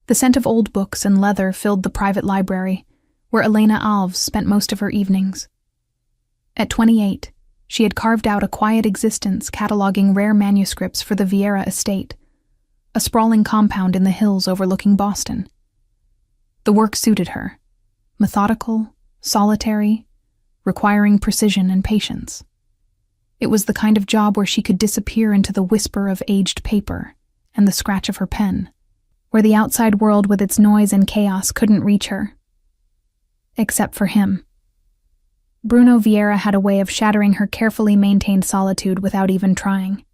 The scent of old books and leather filled the private library, where Elena Alves spent most of her evenings. At 28, she had carved out a quiet existence cataloging rare manuscripts for the Vieira estate, a sprawling compound in the hills overlooking Boston. The work suited her, methodical, solitary, requiring precision and patience. It was the kind of job where she could disappear into the whisper of aged paper and the scratch of her pen, where the outside world with its noise and chaos couldn't reach her. Except for him. Bruno Vieira had a way of shattering her carefully maintained solitude without even trying.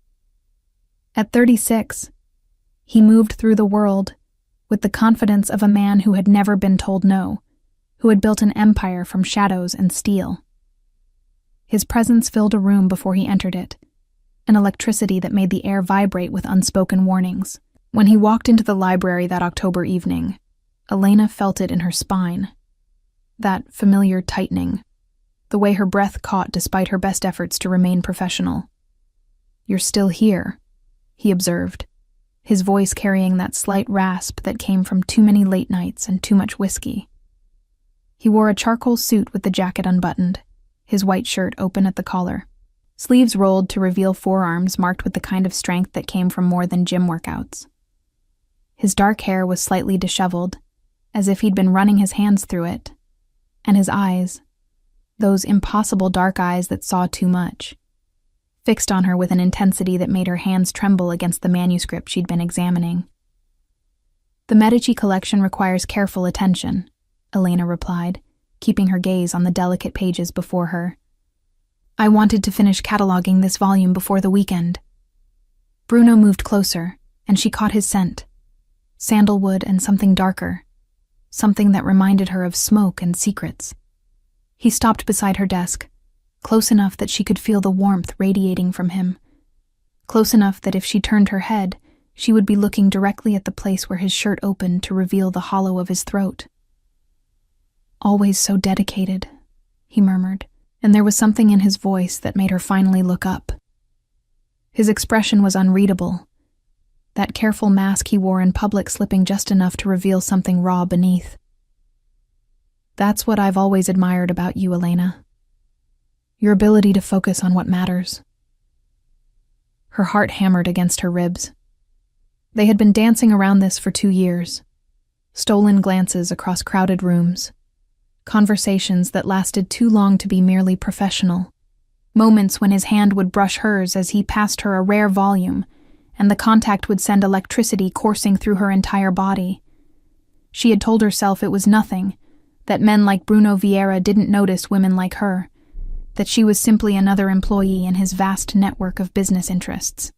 At 36, he moved through the world with the confidence of a man who had never been told no, who had built an empire from shadows and steel. His presence filled a room before he entered it, an electricity that made the air vibrate with unspoken warnings. When he walked into the library that October evening, Elena felt it in her spine. That familiar tightening, the way her breath caught despite her best efforts to remain professional. "You're still here," he observed, his voice carrying that slight rasp that came from too many late nights and too much whiskey. He wore a charcoal suit with the jacket unbuttoned, his white shirt open at the collar, sleeves rolled to reveal forearms marked with the kind of strength that came from more than gym workouts. His dark hair was slightly disheveled, as if he'd been running his hands through it, and his eyes, those impossible dark eyes that saw too much, fixed on her with an intensity that made her hands tremble against the manuscript she'd been examining. "The Medici collection requires careful attention," Elena replied, keeping her gaze on the delicate pages before her. "I wanted to finish cataloging this volume before the weekend." Bruno moved closer, and she caught his scent, sandalwood and something darker, something that reminded her of smoke and secrets. He stopped beside her desk, close enough that she could feel the warmth radiating from him, close enough that if she turned her head, she would be looking directly at the place where his shirt opened to reveal the hollow of his throat. "Always so dedicated," he murmured, and there was something in his voice that made her finally look up. His expression was unreadable, that careful mask he wore in public slipping just enough to reveal something raw beneath. "That's what I've always admired about you, Elena. Your ability to focus on what matters." Her heart hammered against her ribs. They had been dancing around this for 2 years. Stolen glances across crowded rooms. Conversations that lasted too long to be merely professional. Moments when his hand would brush hers as he passed her a rare volume, and the contact would send electricity coursing through her entire body. She had told herself it was nothing, that men like Bruno Vieira didn't notice women like her, that she was simply another employee in his vast network of business interests.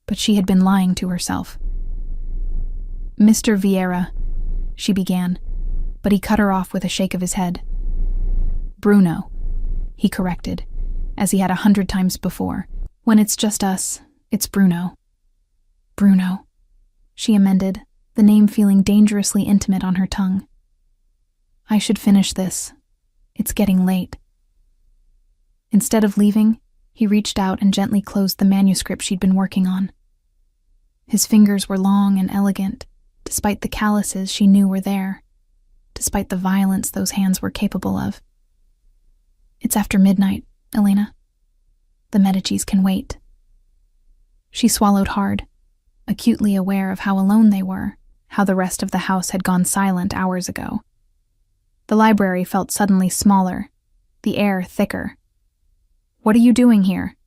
But she had been lying to herself. "Mr. Vieira," she began, but he cut her off with a shake of his head. "Bruno," he corrected, as he had 100 times before. "When it's just us, it's Bruno." "Bruno," she amended, the name feeling dangerously intimate on her tongue. "I should finish this. It's getting late." Instead of leaving, he reached out and gently closed the manuscript she'd been working on. His fingers were long and elegant, despite the calluses she knew were there, despite the violence those hands were capable of. "It's after midnight, Elena. The Medicis can wait." She swallowed hard, acutely aware of how alone they were, how the rest of the house had gone silent hours ago. The library felt suddenly smaller, the air thicker. "What are you doing here?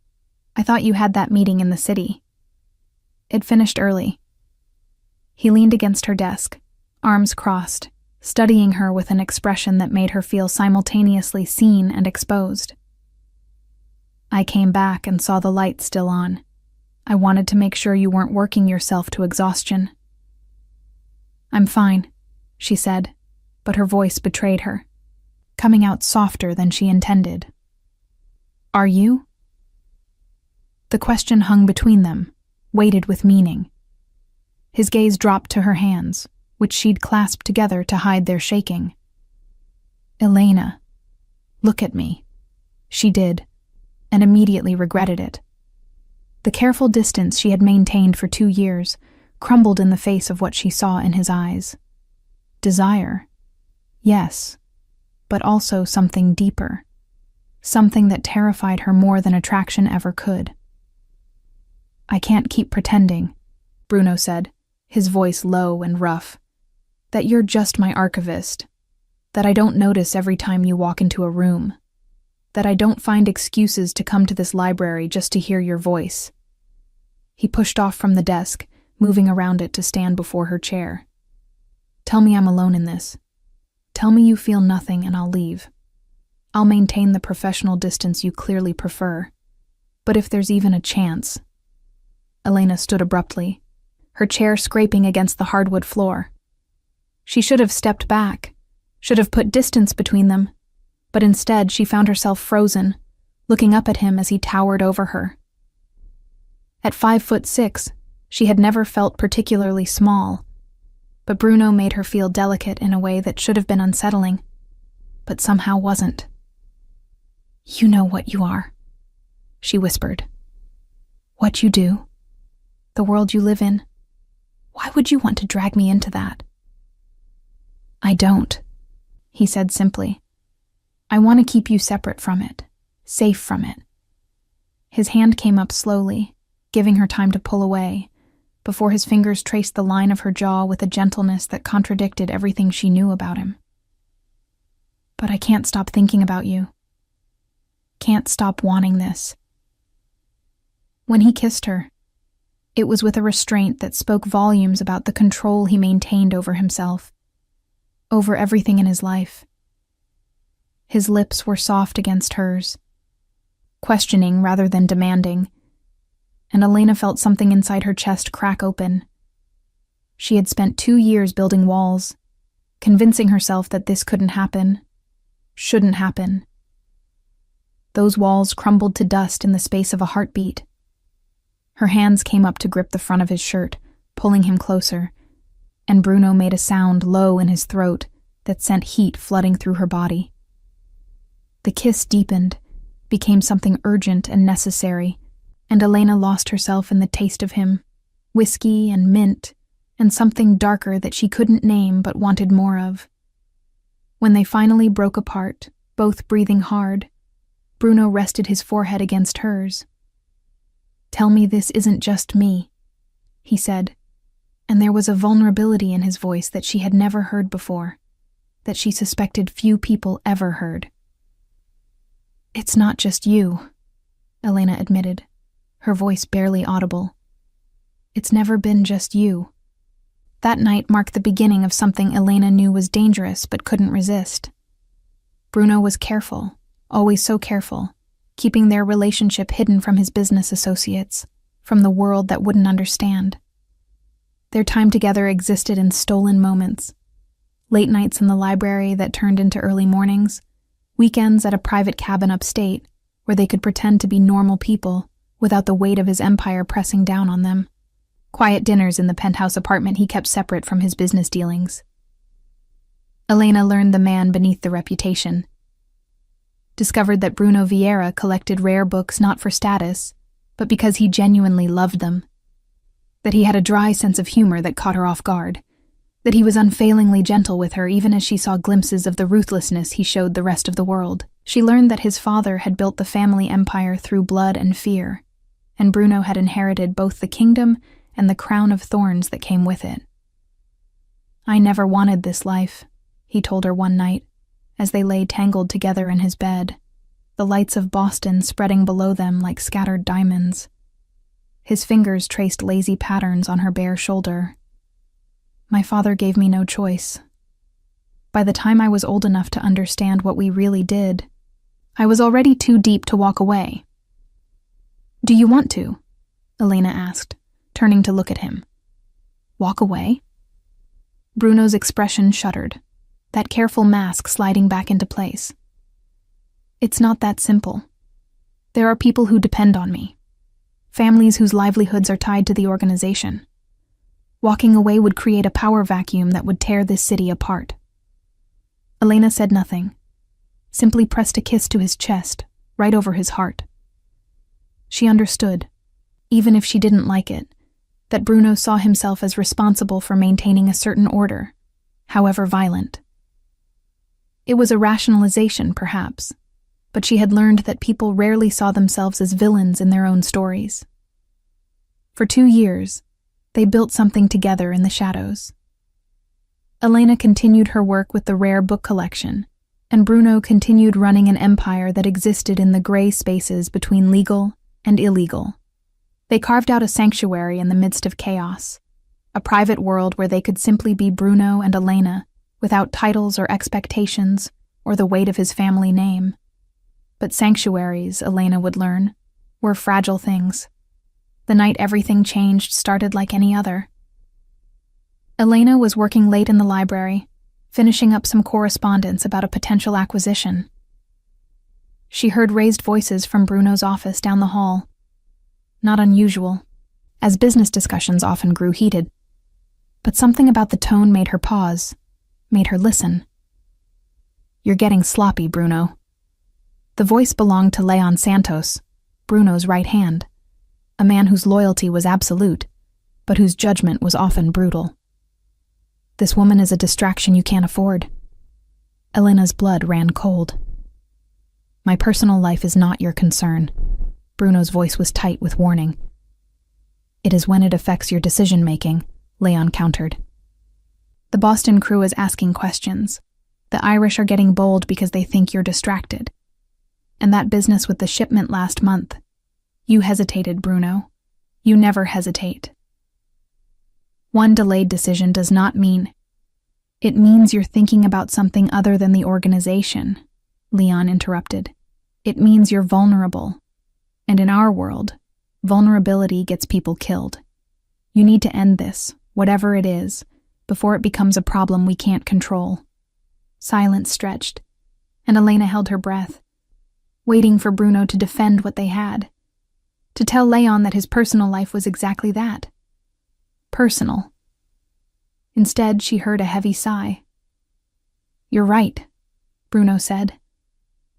I thought you had that meeting in the city." It finished early. He leaned against her desk, arms crossed, studying her with an expression that made her feel simultaneously seen and exposed. "I came back and saw the light still on. I wanted to make sure you weren't working yourself to exhaustion." "I'm fine," she said, but her voice betrayed her, coming out softer than she intended. "Are you?" The question hung between them, weighted with meaning. His gaze dropped to her hands, which she'd clasped together to hide their shaking. "Elena, look at me." She did, and immediately regretted it. The careful distance she had maintained for 2 years, crumbled in the face of what she saw in his eyes. Desire, yes, but also something deeper, something that terrified her more than attraction ever could. "I can't keep pretending," Bruno said, his voice low and rough, "that you're just my archivist, that I don't notice every time you walk into a room, that I don't find excuses to come to this library just to hear your voice." He pushed off from the desk, moving around it to stand before her chair. "Tell me I'm alone in this. Tell me you feel nothing and I'll leave. I'll maintain the professional distance you clearly prefer. But if there's even a chance..." Elena stood abruptly, her chair scraping against the hardwood floor. She should have stepped back, should have put distance between them, but instead she found herself frozen, looking up at him as he towered over her. At 5'6", she had never felt particularly small, but Bruno made her feel delicate in a way that should have been unsettling, but somehow wasn't. "You know what you are," she whispered. "What you do, the world you live in. Why would you want to drag me into that?" "I don't," he said simply. "I want to keep you separate from it, safe from it." His hand came up slowly, giving her time to pull away, before his fingers traced the line of her jaw with a gentleness that contradicted everything she knew about him. "But I can't stop thinking about you. Can't stop wanting this." When he kissed her, it was with a restraint that spoke volumes about the control he maintained over himself, over everything in his life. His lips were soft against hers, questioning rather than demanding, and Elena felt something inside her chest crack open. She had spent 2 years building walls, convincing herself that this couldn't happen, shouldn't happen. Those walls crumbled to dust in the space of a heartbeat. Her hands came up to grip the front of his shirt, pulling him closer, and Bruno made a sound low in his throat that sent heat flooding through her body. The kiss deepened, became something urgent and necessary, and Elena lost herself in the taste of him, whiskey and mint, and something darker that she couldn't name but wanted more of. When they finally broke apart, both breathing hard, Bruno rested his forehead against hers. "Tell me this isn't just me," he said, and there was a vulnerability in his voice that she had never heard before, that she suspected few people ever heard. "It's not just you," Elena admitted, her voice barely audible. "It's never been just you." That night marked the beginning of something Elena knew was dangerous but couldn't resist. Bruno was careful, always so careful, keeping their relationship hidden from his business associates, from the world that wouldn't understand. Their time together existed in stolen moments, late nights in the library that turned into early mornings, weekends at a private cabin upstate where they could pretend to be normal people without the weight of his empire pressing down on them, quiet dinners in the penthouse apartment he kept separate from his business dealings. Elena learned the man beneath the reputation, discovered that Bruno Vieira collected rare books not for status, but because he genuinely loved them, that he had a dry sense of humor that caught her off guard, that he was unfailingly gentle with her even as she saw glimpses of the ruthlessness he showed the rest of the world. She learned that his father had built the family empire through blood and fear, and Bruno had inherited both the kingdom and the crown of thorns that came with it. "I never wanted this life," he told her one night, as they lay tangled together in his bed, the lights of Boston spreading below them like scattered diamonds. His fingers traced lazy patterns on her bare shoulder. "My father gave me no choice. By the time I was old enough to understand what we really did, I was already too deep to walk away." "Do you want to?" Elena asked, turning to look at him. "Walk away?" Bruno's expression shuddered, that careful mask sliding back into place. "It's not that simple. There are people who depend on me, families whose livelihoods are tied to the organization. Walking away would create a power vacuum that would tear this city apart." Elena said nothing, simply pressed a kiss to his chest, right over his heart. She understood, even if she didn't like it, that Bruno saw himself as responsible for maintaining a certain order, however violent. It was a rationalization, perhaps, but she had learned that people rarely saw themselves as villains in their own stories. For 2 years, they built something together in the shadows. Elena continued her work with the rare book collection, and Bruno continued running an empire that existed in the gray spaces between legal and illegal. They carved out a sanctuary in the midst of chaos, a private world where they could simply be Bruno and Elena without titles or expectations or the weight of his family name. But sanctuaries, Elena would learn, were fragile things. The night everything changed started like any other. Elena was working late in the library, finishing up some correspondence about a potential acquisition. She heard raised voices from Bruno's office down the hall. Not unusual, as business discussions often grew heated. But something about the tone made her pause, made her listen. "You're getting sloppy, Bruno." The voice belonged to Leon Santos, Bruno's right hand, a man whose loyalty was absolute, but whose judgment was often brutal. "This woman is a distraction you can't afford." Elena's blood ran cold. "My personal life is not your concern." Bruno's voice was tight with warning. "It is when it affects your decision-making," Leon countered. "The Boston crew is asking questions. The Irish are getting bold because they think you're distracted. And that business with the shipment last month. You hesitated, Bruno. You never hesitate. One delayed decision does not mean. It means you're thinking about something other than the organization," Leon interrupted. "It means you're vulnerable. And in our world, vulnerability gets people killed. You need to end this, whatever it is, before it becomes a problem we can't control." Silence stretched, and Elena held her breath, waiting for Bruno to defend what they had, to tell Leon that his personal life was exactly that. Personal. Instead, she heard a heavy sigh. "You're right," Bruno said,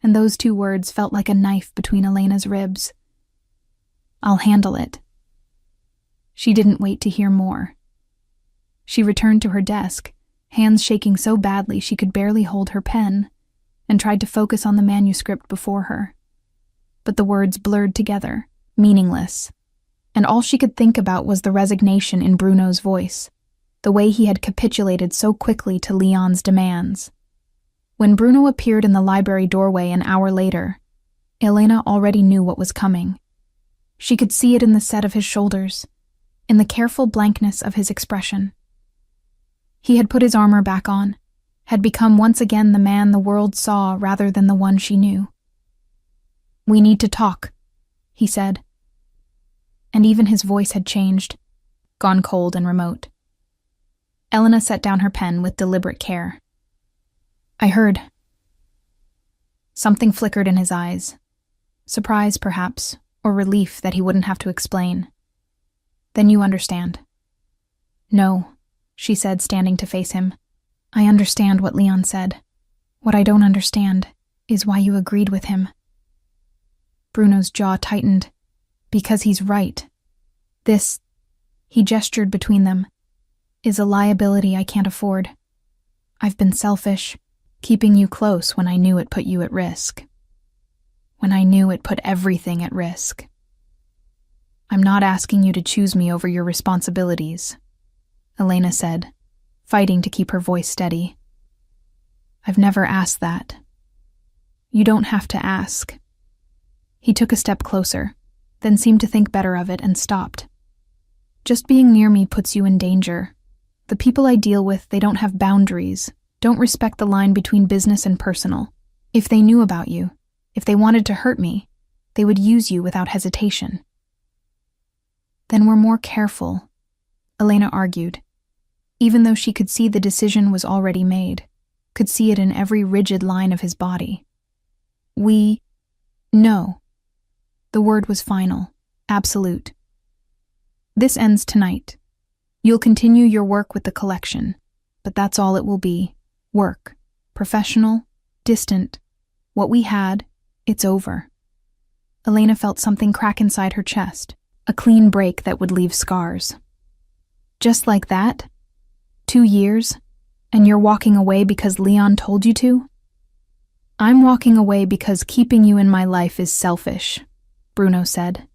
and those 2 words felt like a knife between Elena's ribs. "I'll handle it." She didn't wait to hear more. She returned to her desk, hands shaking so badly she could barely hold her pen, and tried to focus on the manuscript before her. But the words blurred together, meaningless, and all she could think about was the resignation in Bruno's voice, the way he had capitulated so quickly to Leon's demands. When Bruno appeared in the library doorway an hour later, Elena already knew what was coming. She could see it in the set of his shoulders, in the careful blankness of his expression. He had put his armor back on, had become once again the man the world saw rather than the one she knew. "We need to talk," he said. And even his voice had changed, gone cold and remote. Elena set down her pen with deliberate care. "I heard." Something flickered in his eyes. Surprise, perhaps, or relief that he wouldn't have to explain. "Then you understand." "No," she said, standing to face him. "I understand what Leon said. What I don't understand is why you agreed with him." Bruno's jaw tightened. "Because he's right. This," he gestured between them, "is a liability I can't afford. I've been selfish, keeping you close when I knew it put you at risk. When I knew it put everything at risk. I'm not asking you to choose me over your responsibilities," Elena said, fighting to keep her voice steady. "I've never asked that. You don't have to ask." He took a step closer, then seemed to think better of it and stopped. "Just being near me puts you in danger. The people I deal with, they don't have boundaries, don't respect the line between business and personal. If they knew about you, if they wanted to hurt me, they would use you without hesitation." "Then we're more careful," Elena argued, even though she could see the decision was already made, could see it in every rigid line of his body. No. The word was final, absolute. "This ends tonight. You'll continue your work with the collection, but that's all it will be. Work. Professional. Distant. What we had, it's over." Elena felt something crack inside her chest, a clean break that would leave scars. Just like that? 2 years? And you're walking away because Leon told you to? I'm walking away because keeping you in my life is selfish, Bruno said.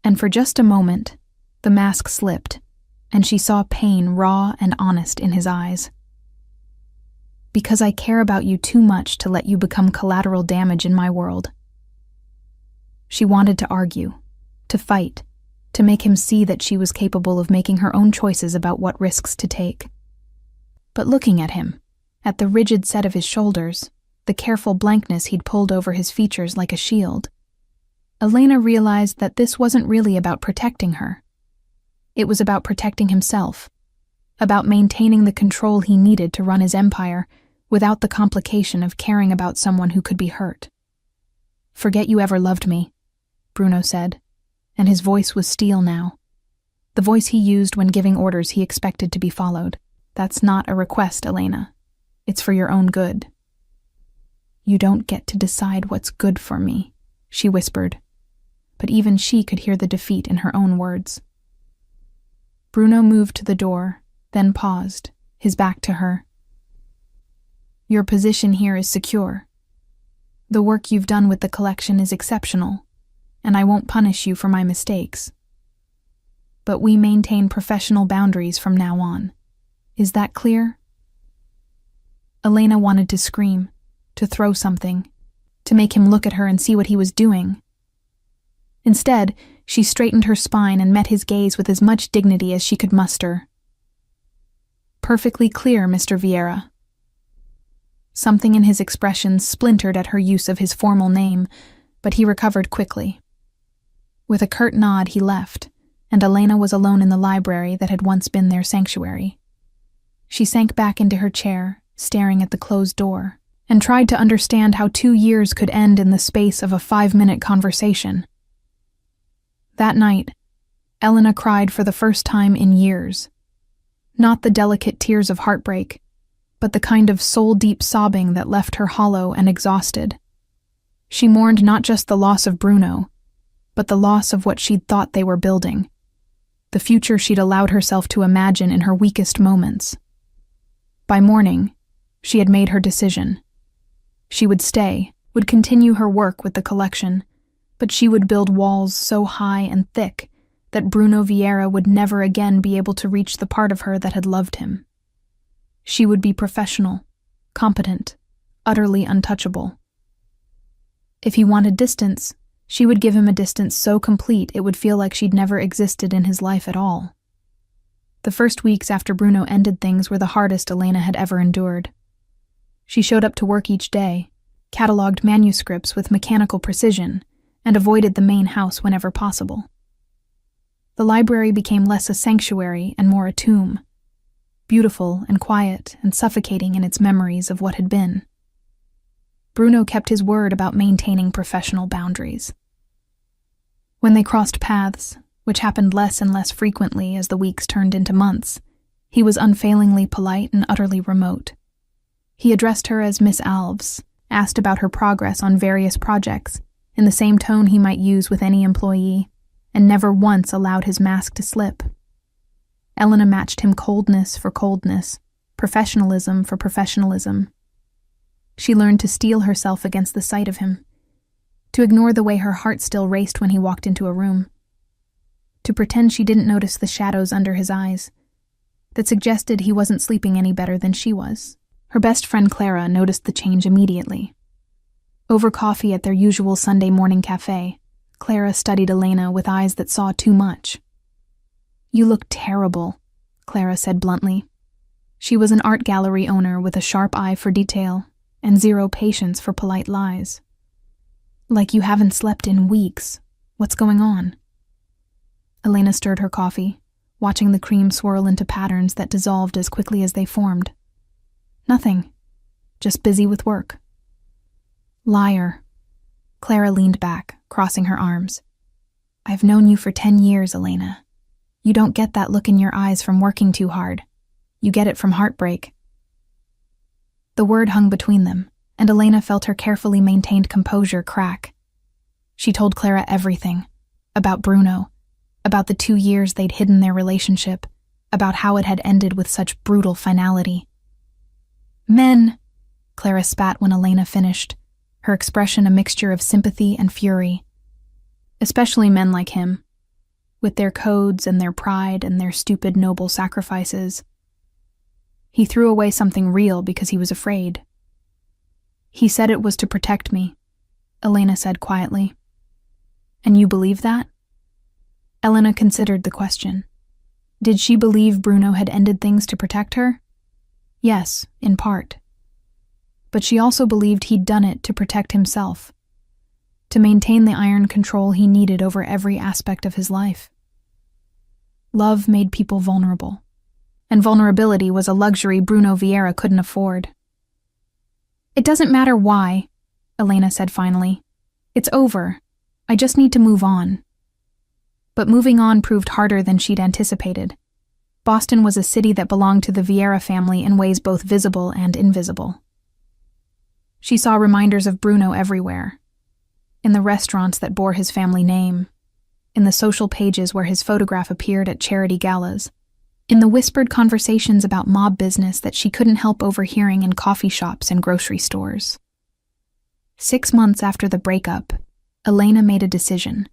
And for just a moment, the mask slipped, and she saw pain raw and honest in his eyes. Because I care about you too much to let you become collateral damage in my world. She wanted to argue, to fight, to make him see that she was capable of making her own choices about what risks to take. But looking at him, at the rigid set of his shoulders, the careful blankness he'd pulled over his features like a shield, Elena realized that this wasn't really about protecting her. It was about protecting himself, about maintaining the control he needed to run his empire without the complication of caring about someone who could be hurt. Forget you ever loved me, Bruno said, and his voice was steel now. The voice he used when giving orders he expected to be followed. That's not a request, Elena. It's for your own good. You don't get to decide what's good for me, she whispered, but even she could hear the defeat in her own words. Bruno moved to the door, then paused, his back to her. Your position here is secure. The work you've done with the collection is exceptional, and I won't punish you for my mistakes. But we maintain professional boundaries from now on. Is that clear? Elena wanted to scream, to throw something, to make him look at her and see what he was doing. Instead, she straightened her spine and met his gaze with as much dignity as she could muster. Perfectly clear, Mr. Vieira. Something in his expression splintered at her use of his formal name, but he recovered quickly. With a curt nod, he left, and Elena was alone in the library that had once been their sanctuary. She sank back into her chair, staring at the closed door, and tried to understand how 2 years could end in the space of a 5-minute conversation. That night, Elena cried for the first time in years. Not the delicate tears of heartbreak, but the kind of soul-deep sobbing that left her hollow and exhausted. She mourned not just the loss of Bruno, but the loss of what she'd thought they were building, the future she'd allowed herself to imagine in her weakest moments. By morning, she had made her decision. She would stay, would continue her work with the collection, but she would build walls so high and thick that Bruno Vieira would never again be able to reach the part of her that had loved him. She would be professional, competent, utterly untouchable. If he wanted distance, she would give him a distance so complete it would feel like she'd never existed in his life at all. The first weeks after Bruno ended things were the hardest Elena had ever endured. She showed up to work each day, cataloged manuscripts with mechanical precision, and avoided the main house whenever possible. The library became less a sanctuary and more a tomb, beautiful and quiet and suffocating in its memories of what had been. Bruno kept his word about maintaining professional boundaries. When they crossed paths, which happened less and less frequently as the weeks turned into months, he was unfailingly polite and utterly remote. He addressed her as Miss Alves, asked about her progress on various projects, in the same tone he might use with any employee, and never once allowed his mask to slip. Elena matched him coldness for coldness, professionalism for professionalism. She learned to steel herself against the sight of him, to ignore the way her heart still raced when he walked into a room, to pretend she didn't notice the shadows under his eyes that suggested he wasn't sleeping any better than she was. Her best friend Clara noticed the change immediately. Over coffee at their usual Sunday morning cafe, Clara studied Elena with eyes that saw too much. "You look terrible," Clara said bluntly. She was an art gallery owner with a sharp eye for detail and zero patience for polite lies. "Like you haven't slept in weeks. What's going on?" Elena stirred her coffee, watching the cream swirl into patterns that dissolved as quickly as they formed. "Nothing. Just busy with work." "Liar." Clara leaned back, crossing her arms. "I've known you for 10 years, Elena. You don't get that look in your eyes from working too hard. You get it from heartbreak." The word hung between them, and Elena felt her carefully maintained composure crack. She told Clara everything, about Bruno, about the 2 years they'd hidden their relationship, about how it had ended with such brutal finality. "Men," Clara spat when Elena finished, her expression a mixture of sympathy and fury. "Especially men like him, with their codes and their pride and their stupid noble sacrifices. He threw away something real because he was afraid." "He said it was to protect me," Elena said quietly. "And you believe that?" Elena considered the question. Did she believe Bruno had ended things to protect her? Yes, in part. But she also believed he'd done it to protect himself, to maintain the iron control he needed over every aspect of his life. Love made people vulnerable, and vulnerability was a luxury Bruno Vieira couldn't afford. "It doesn't matter why," Elena said finally. "It's over. I just need to move on." But moving on proved harder than she'd anticipated. Boston was a city that belonged to the Vieira family in ways both visible and invisible. She saw reminders of Bruno everywhere. In the restaurants that bore his family name, in the social pages where his photograph appeared at charity galas, in the whispered conversations about mob business that she couldn't help overhearing in coffee shops and grocery stores. 6 months after the breakup, Elena made a decision.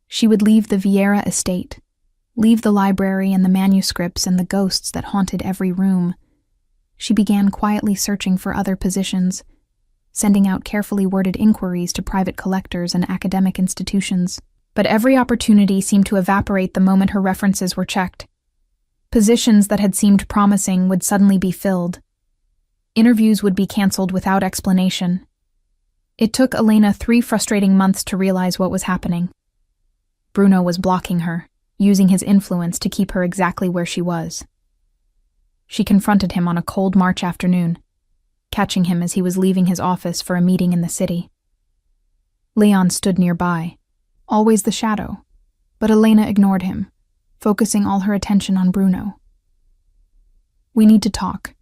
She would leave the Vieira estate, leave the library and the manuscripts and the ghosts that haunted every room. She began quietly searching for other positions, sending out carefully worded inquiries to private collectors and academic institutions. But every opportunity seemed to evaporate the moment her references were checked. Positions that had seemed promising would suddenly be filled. Interviews would be canceled without explanation. It took Elena 3 frustrating months to realize what was happening. Bruno was blocking her, using his influence to keep her exactly where she was. She confronted him on a cold March afternoon, catching him as he was leaving his office for a meeting in the city. Leon stood nearby, always the shadow, but Elena ignored him, focusing all her attention on Bruno. "We need to talk,"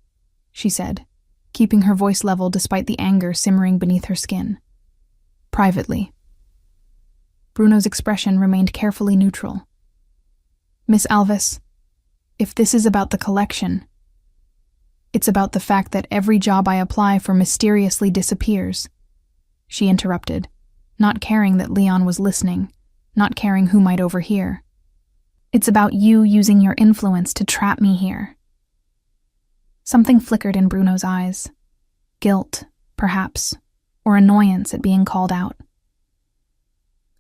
she said, keeping her voice level despite the anger simmering beneath her skin. "Privately." Bruno's expression remained carefully neutral. "Miss Alvis, if this is about the collection, it's about the fact that every job I apply for mysteriously disappears," she interrupted, not caring that Leon was listening, not caring who might overhear. "It's about you using your influence to trap me here." Something flickered in Bruno's eyes. Guilt, perhaps, or annoyance at being called out.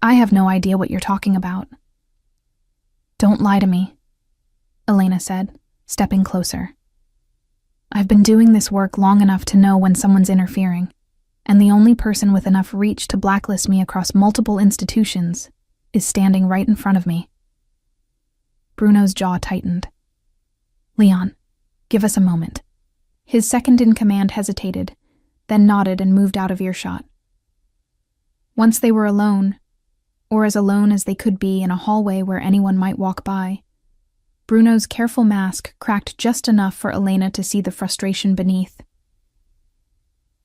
"I have no idea what you're talking about." "Don't lie to me," Elena said, stepping closer. "I've been doing this work long enough to know when someone's interfering, and the only person with enough reach to blacklist me across multiple institutions is standing right in front of me." Bruno's jaw tightened. "Leon, give us a moment." His second-in-command hesitated, then nodded and moved out of earshot. Once they were alone, or as alone as they could be in a hallway where anyone might walk by, Bruno's careful mask cracked just enough for Elena to see the frustration beneath.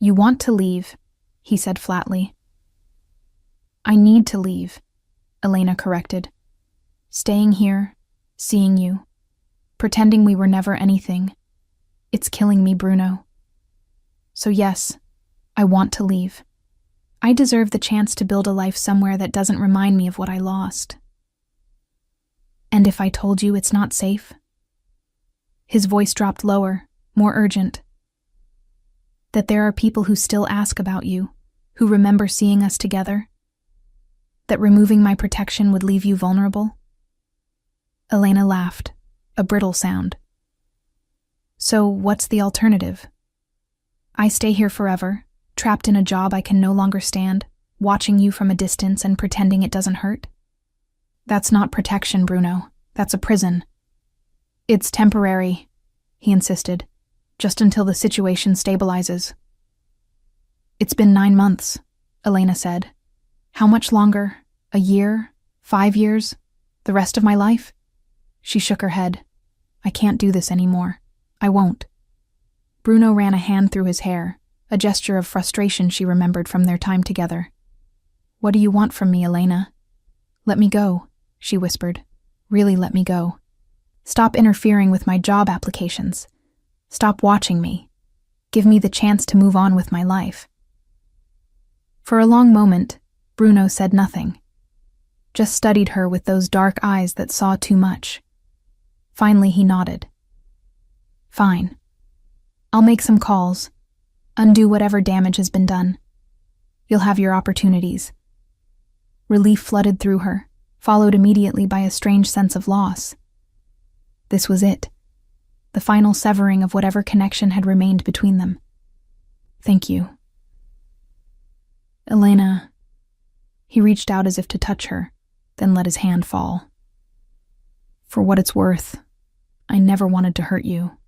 "You want to leave," he said flatly. "I need to leave," Elena corrected. "Staying here, seeing you, pretending we were never anything. It's killing me, Bruno. So yes, I want to leave. I deserve the chance to build a life somewhere that doesn't remind me of what I lost." "And if I told you it's not safe?" His voice dropped lower, more urgent. "That there are people who still ask about you, who remember seeing us together? That removing my protection would leave you vulnerable?" Elena laughed, a brittle sound. "So what's the alternative? I stay here forever, trapped in a job I can no longer stand, watching you from a distance and pretending it doesn't hurt? That's not protection, Bruno. That's a prison." "It's temporary," he insisted, "just until the situation stabilizes." "It's been 9 months, Elena said. "How much longer? A year? 5 years? The rest of my life?" She shook her head. "I can't do this anymore. I won't." Bruno ran a hand through his hair, a gesture of frustration she remembered from their time together. "What do you want from me, Elena?" "Let me go," she whispered. "Really let me go." Stop interfering with my job applications. Stop watching me. Give me the chance to move on with my life." For a long moment, Bruno said nothing, just studied her with those dark eyes that saw too much. Finally, he nodded. "Fine. I'll make some calls, undo whatever damage has been done. You'll have your opportunities." Relief flooded through her, followed immediately by a strange sense of loss. This was it, the final severing of whatever connection had remained between them. "Thank you." "Elena." He reached out as if to touch her, then let his hand fall. "For what it's worth, I never wanted to hurt you."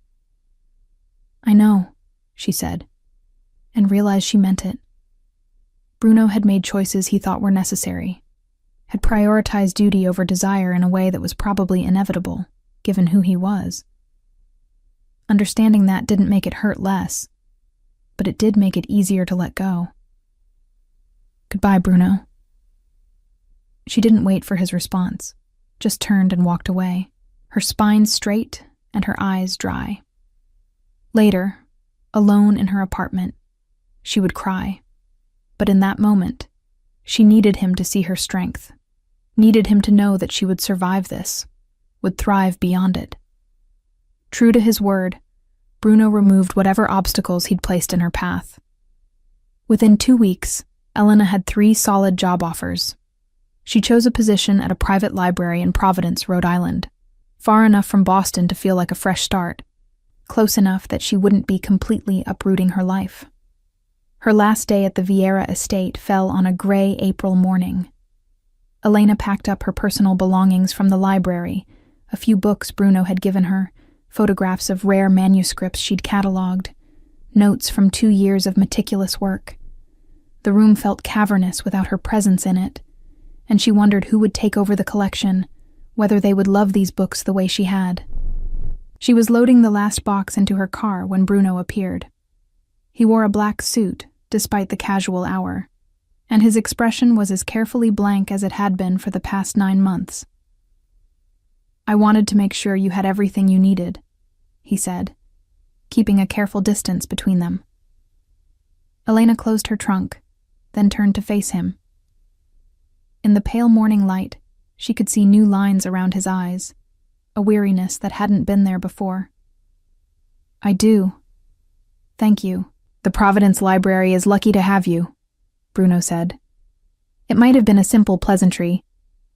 "I know," she said, and realized she meant it. Bruno had made choices he thought were necessary, had prioritized duty over desire in a way that was probably inevitable, given who he was. Understanding that didn't make it hurt less, but it did make it easier to let go. "Goodbye, Bruno." She didn't wait for his response, just turned and walked away, her spine straight and her eyes dry. Later, alone in her apartment, she would cry. But in that moment, she needed him to see her strength, needed him to know that she would survive this, would thrive beyond it. True to his word, Bruno removed whatever obstacles he'd placed in her path. Within 2 weeks, Elena had 3 solid job offers. She chose a position at a private library in Providence, Rhode Island, far enough from Boston to feel like a fresh start, close enough that she wouldn't be completely uprooting her life. Her last day at the Vieira estate fell on a gray April morning. Elena packed up her personal belongings from the library, a few books Bruno had given her, photographs of rare manuscripts she'd catalogued, notes from 2 years of meticulous work. The room felt cavernous without her presence in it, and she wondered who would take over the collection, whether they would love these books the way she had. She was loading the last box into her car when Bruno appeared. He wore a black suit, despite the casual hour, and his expression was as carefully blank as it had been for the past 9 months. "I wanted to make sure you had everything you needed," he said, keeping a careful distance between them. Elena closed her trunk, then turned to face him. In the pale morning light, she could see new lines around his eyes, a weariness that hadn't been there before. "I do. Thank you. The Providence Library is lucky to have you," Bruno said. It might have been a simple pleasantry,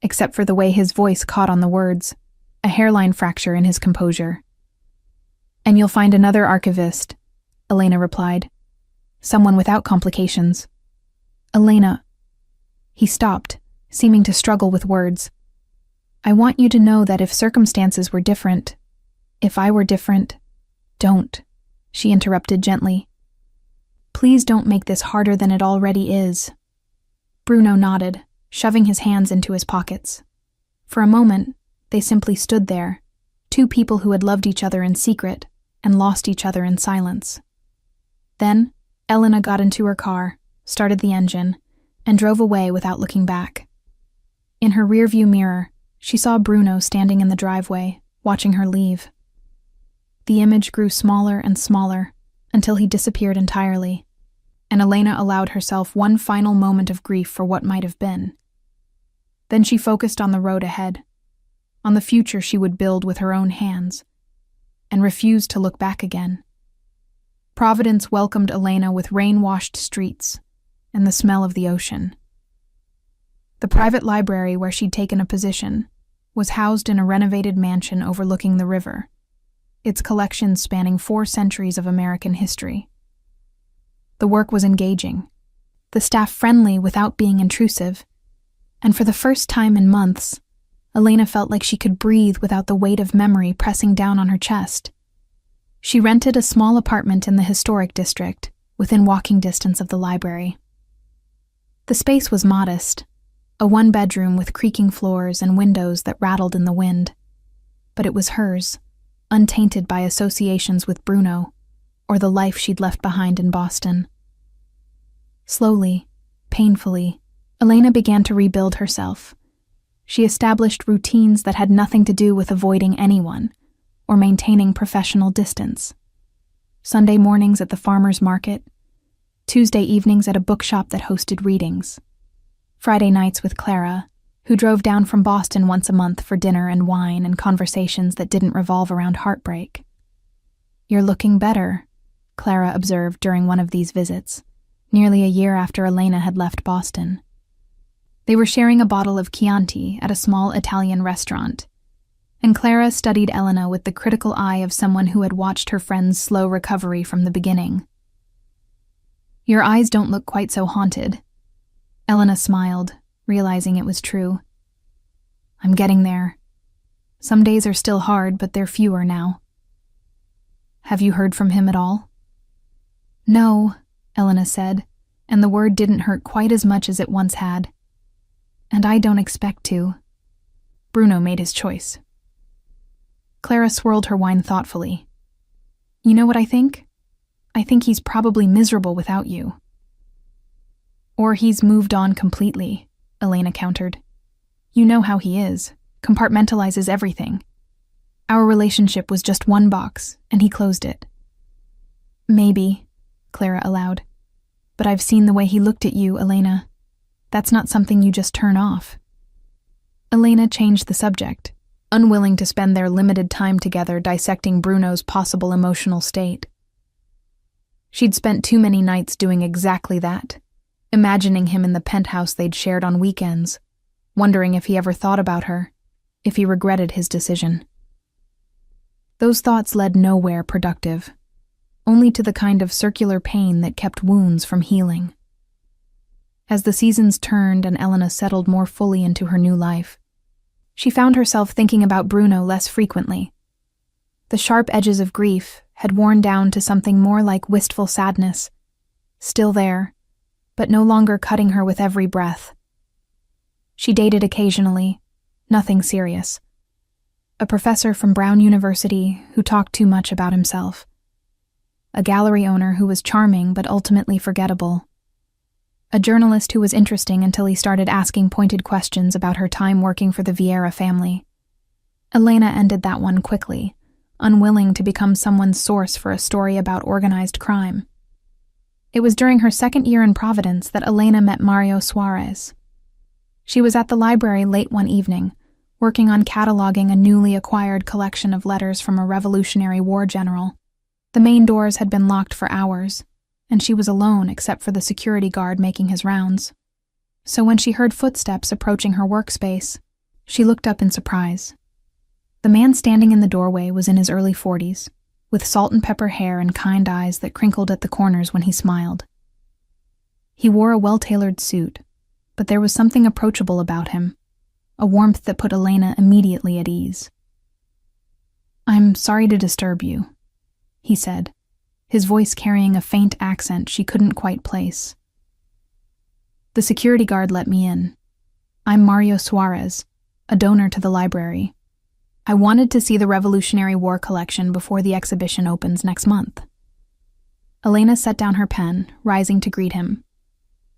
except for the way his voice caught on the words, a hairline fracture in his composure. "And you'll find another archivist," Elena replied. "Someone without complications." "Elena..." He stopped, seeming to struggle with words. "I want you to know that if circumstances were different, if I were different..." "Don't," she interrupted gently. "Please don't make this harder than it already is." Bruno nodded, shoving his hands into his pockets. For a moment, they simply stood there, 2 people who had loved each other in secret and lost each other in silence. Then, Elena got into her car, started the engine, and drove away without looking back. In her rearview mirror, she saw Bruno standing in the driveway, watching her leave. The image grew smaller and smaller, until he disappeared entirely, and Elena allowed herself one final moment of grief for what might have been. Then she focused on the road ahead, on the future she would build with her own hands, and refused to look back again. Providence welcomed Elena with rain-washed streets and the smell of the ocean. The private library where she'd taken a position was housed in a renovated mansion overlooking the river, its collections spanning 4 centuries of American history. The work was engaging, the staff friendly without being intrusive, and for the first time in months, Elena felt like she could breathe without the weight of memory pressing down on her chest. She rented a small apartment in the historic district, within walking distance of the library. The space was modest, a 1-bedroom with creaking floors and windows that rattled in the wind, but it was hers, untainted by associations with Bruno or the life she'd left behind in Boston. Slowly, painfully, Elena began to rebuild herself, She established routines that had nothing to do with avoiding anyone or maintaining professional distance. Sunday mornings at the farmer's market, Tuesday evenings at a bookshop that hosted readings, Friday nights with Clara, who drove down from Boston once a month for dinner and wine and conversations that didn't revolve around heartbreak. "You're looking better," Clara observed during one of these visits, nearly a year after Elena had left Boston. They were sharing a bottle of Chianti at a small Italian restaurant, and Clara studied Elena with the critical eye of someone who had watched her friend's slow recovery from the beginning. "Your eyes don't look quite so haunted." Elena smiled, realizing it was true. "I'm getting there. Some days are still hard, but they're fewer now." "Have you heard from him at all?" "No," Elena said, and the word didn't hurt quite as much as it once had. "And I don't expect to." Bruno made his choice. Clara swirled her wine thoughtfully. "You know what I think? I think he's probably miserable without you." "Or he's moved on completely," Elena countered. "You know how he is, compartmentalizes everything. Our relationship was just one box, and he closed it." "Maybe," Clara allowed. "But I've seen the way he looked at you, Elena. That's not something you just turn off." Elena changed the subject, unwilling to spend their limited time together dissecting Bruno's possible emotional state. She'd spent too many nights doing exactly that, imagining him in the penthouse they'd shared on weekends, wondering if he ever thought about her, if he regretted his decision. Those thoughts led nowhere productive, only to the kind of circular pain that kept wounds from healing. As the seasons turned and Elena settled more fully into her new life, she found herself thinking about Bruno less frequently. The sharp edges of grief had worn down to something more like wistful sadness, still there, but no longer cutting her with every breath. She dated occasionally, nothing serious. A professor from Brown University who talked too much about himself. A gallery owner who was charming but ultimately forgettable. A journalist who was interesting until he started asking pointed questions about her time working for the Vieira family. Elena ended that one quickly, unwilling to become someone's source for a story about organized crime. It was during her second year in Providence that Elena met Mario Suarez. She was at the library late one evening, working on cataloging a newly acquired collection of letters from a Revolutionary War general. The main doors had been locked for hours, and she was alone except for the security guard making his rounds. So when she heard footsteps approaching her workspace, she looked up in surprise. The man standing in the doorway was in his early 40s, with salt and pepper hair and kind eyes that crinkled at the corners when he smiled. He wore a well-tailored suit, but there was something approachable about him, a warmth that put Elena immediately at ease. "I'm sorry to disturb you," he said, his voice carrying a faint accent she couldn't quite place. "The security guard let me in. I'm Mario Suarez, a donor to the library. I wanted to see the Revolutionary War collection before the exhibition opens next month." Elena set down her pen, rising to greet him.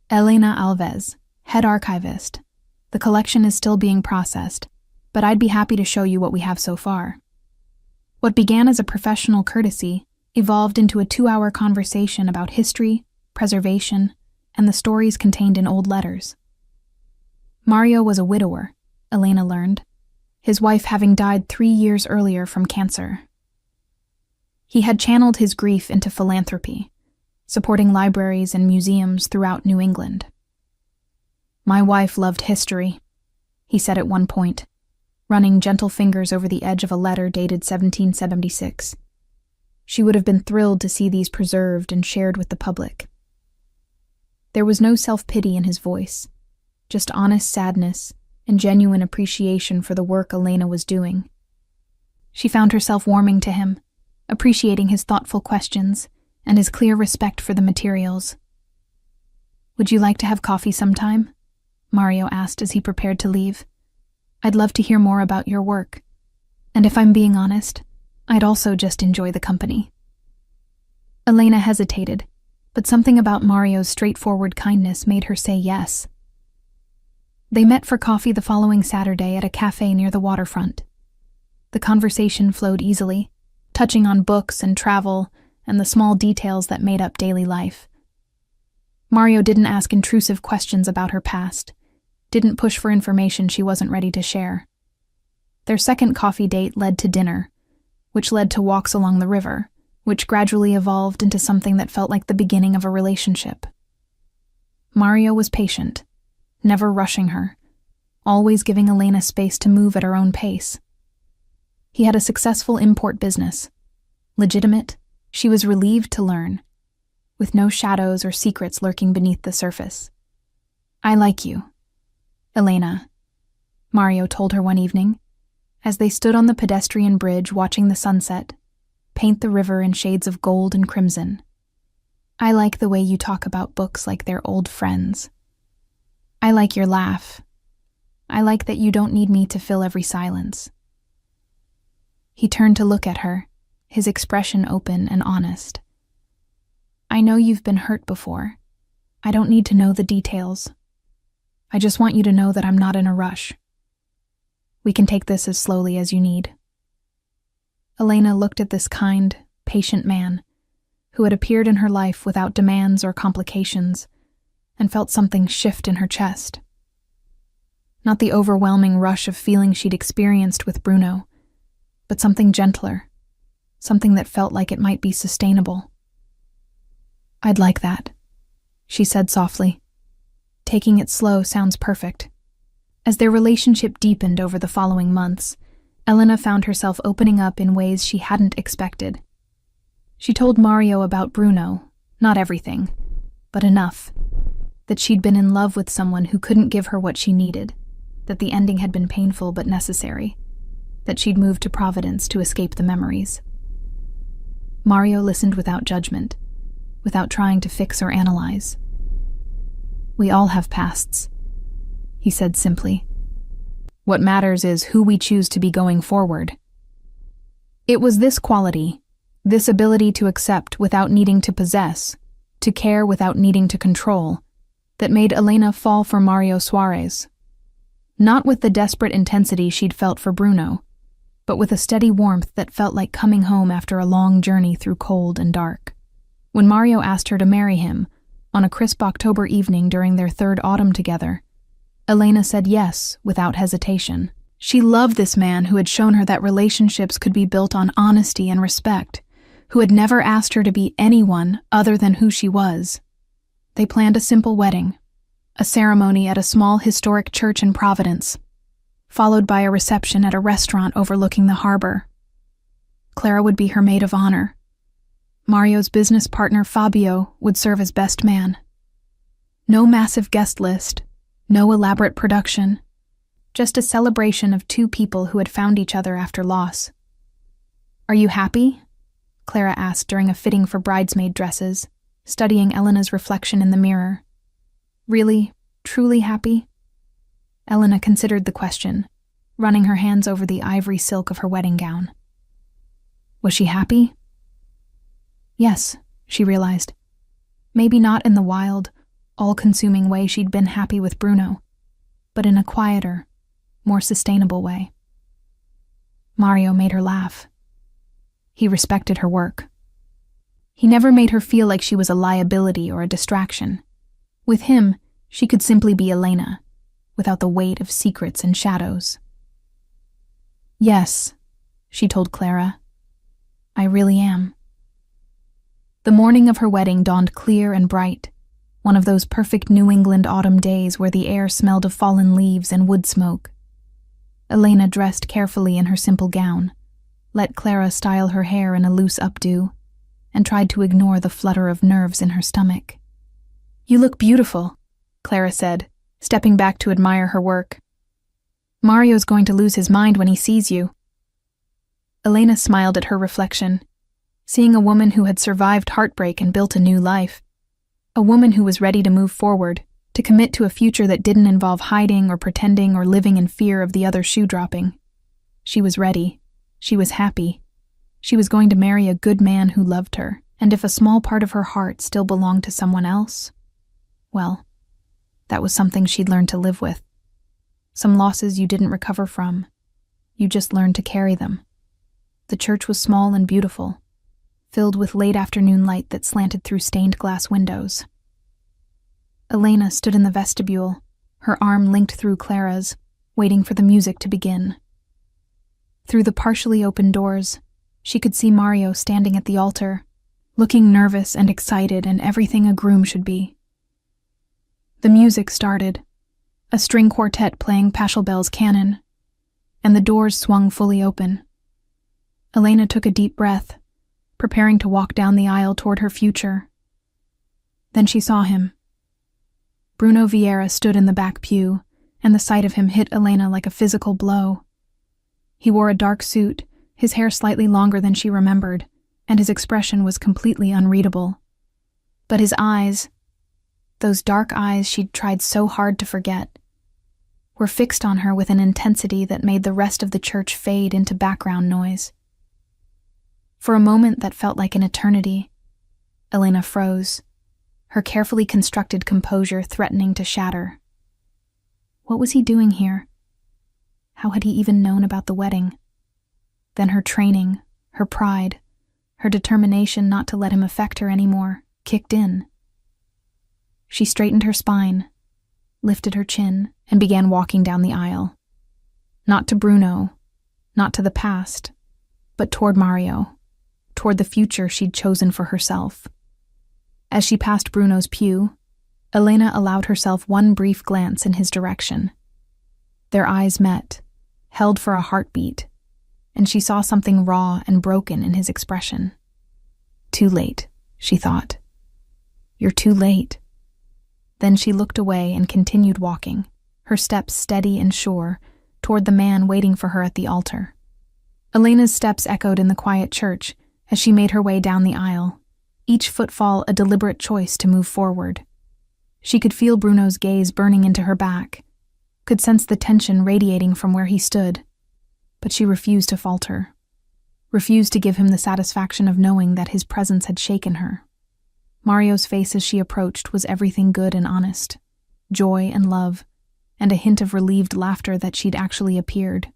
"Elena Alves, head archivist. The collection is still being processed, but I'd be happy to show you what we have so far." What began as a professional courtesy evolved into a 2-hour conversation about history, preservation, and the stories contained in old letters. Mario was a widower, Elena learned, his wife having died 3 years earlier from cancer. He had channeled his grief into philanthropy, supporting libraries and museums throughout New England. "My wife loved history," he said at one point, running gentle fingers over the edge of a letter dated 1776. She would have been thrilled to see these preserved and shared with the public. There was no self-pity in his voice, just honest sadness and genuine appreciation for the work Elena was doing. She found herself warming to him, appreciating his thoughtful questions and his clear respect for the materials. "Would you like to have coffee sometime?" Mario asked as he prepared to leave. "I'd love to hear more about your work. And if I'm being honest, I'd also just enjoy the company." Elena hesitated, but something about Mario's straightforward kindness made her say yes. They met for coffee the following Saturday at a cafe near the waterfront. The conversation flowed easily, touching on books and travel and the small details that made up daily life. Mario didn't ask intrusive questions about her past, didn't push for information she wasn't ready to share. Their second coffee date led to dinner, which led to walks along the river, which gradually evolved into something that felt like the beginning of a relationship. Mario was patient, never rushing her, always giving Elena space to move at her own pace. He had a successful import business. Legitimate, she was relieved to learn, with no shadows or secrets lurking beneath the surface. "I like you, Elena," Mario told her one evening, as they stood on the pedestrian bridge watching the sunset paint the river in shades of gold and crimson. "I like the way you talk about books like they're old friends. I like your laugh. I like that you don't need me to fill every silence." He turned to look at her, his expression open and honest. "I know you've been hurt before. I don't need to know the details. I just want you to know that I'm not in a rush. We can take this as slowly as you need." Elena looked at this kind, patient man, who had appeared in her life without demands or complications, and felt something shift in her chest. Not the overwhelming rush of feeling she'd experienced with Bruno, but something gentler, something that felt like it might be sustainable. "I'd like that," she said softly. Taking it slow sounds perfect. As their relationship deepened over the following months, Elena found herself opening up in ways she hadn't expected. She told Mario about Bruno, not everything, but enough, that she'd been in love with someone who couldn't give her what she needed, that the ending had been painful but necessary, that she'd moved to Providence to escape the memories. Mario listened without judgment, without trying to fix or analyze. "We all have pasts," he said simply. "What matters is who we choose to be going forward." It was this quality, this ability to accept without needing to possess, to care without needing to control, that made Elena fall for Mario Suarez. Not with the desperate intensity she'd felt for Bruno, but with a steady warmth that felt like coming home after a long journey through cold and dark. When Mario asked her to marry him, on a crisp October evening during their third autumn together, Elena said yes without hesitation. She loved this man who had shown her that relationships could be built on honesty and respect, who had never asked her to be anyone other than who she was. They planned a simple wedding, a ceremony at a small historic church in Providence, followed by a reception at a restaurant overlooking the harbor. Clara would be her maid of honor. Mario's business partner Fabio would serve as best man. No massive guest list, no elaborate production, just a celebration of two people who had found each other after loss. "Are you happy?" Clara asked during a fitting for bridesmaid dresses, studying Elena's reflection in the mirror. "Really, truly happy?" Elena considered the question, running her hands over the ivory silk of her wedding gown. Was she happy? Yes, she realized. Maybe not in the wild, all-consuming way she'd been happy with Bruno, but in a quieter, more sustainable way. Mario made her laugh. He respected her work. He never made her feel like she was a liability or a distraction. With him, she could simply be Elena, without the weight of secrets and shadows. "Yes," she told Clara. "I really am." The morning of her wedding dawned clear and bright, one of those perfect New England autumn days where the air smelled of fallen leaves and wood smoke. Elena dressed carefully in her simple gown, let Clara style her hair in a loose updo, and tried to ignore the flutter of nerves in her stomach. "You look beautiful," Clara said, stepping back to admire her work. "Mario's going to lose his mind when he sees you." Elena smiled at her reflection, seeing a woman who had survived heartbreak and built a new life. A woman who was ready to move forward, to commit to a future that didn't involve hiding or pretending or living in fear of the other shoe dropping. She was ready. She was happy. She was going to marry a good man who loved her, and if a small part of her heart still belonged to someone else, well, that was something she'd learned to live with. some losses you didn't recover from. You just learned to carry them. The church was small and beautiful, filled with late afternoon light that slanted through stained glass windows. Elena stood in the vestibule, her arm linked through Clara's, waiting for the music to begin. Through the partially open doors, she could see Mario standing at the altar, looking nervous and excited and everything a groom should be. The music started, a string quartet playing Pachelbel's canon, and the doors swung fully open. Elena took a deep breath, preparing to walk down the aisle toward her future. Then she saw him. Bruno Vieira stood in the back pew, and the sight of him hit Elena like a physical blow. He wore a dark suit, his hair slightly longer than she remembered, and his expression was completely unreadable. But his eyes, those dark eyes she'd tried so hard to forget, were fixed on her with an intensity that made the rest of the church fade into background noise. For a moment that felt like an eternity, Elena froze, her carefully constructed composure threatening to shatter. What was he doing here? How had he even known about the wedding? Then her training, her pride, her determination not to let him affect her anymore, kicked in. She straightened her spine, lifted her chin, and began walking down the aisle. Not to Bruno, not to the past, but toward Mario, toward the future she'd chosen for herself. As she passed Bruno's pew, Elena allowed herself one brief glance in his direction. Their eyes met, held for a heartbeat, and she saw something raw and broken in his expression. Too late, she thought. You're too late. Then she looked away and continued walking, her steps steady and sure, toward the man waiting for her at the altar. Elena's steps echoed in the quiet church as she made her way down the aisle, each footfall a deliberate choice to move forward. She could feel Bruno's gaze burning into her back, could sense the tension radiating from where he stood, but she refused to falter, refused to give him the satisfaction of knowing that his presence had shaken her. Mario's face as she approached was everything good and honest, joy and love, and a hint of relieved laughter that she'd actually appeared,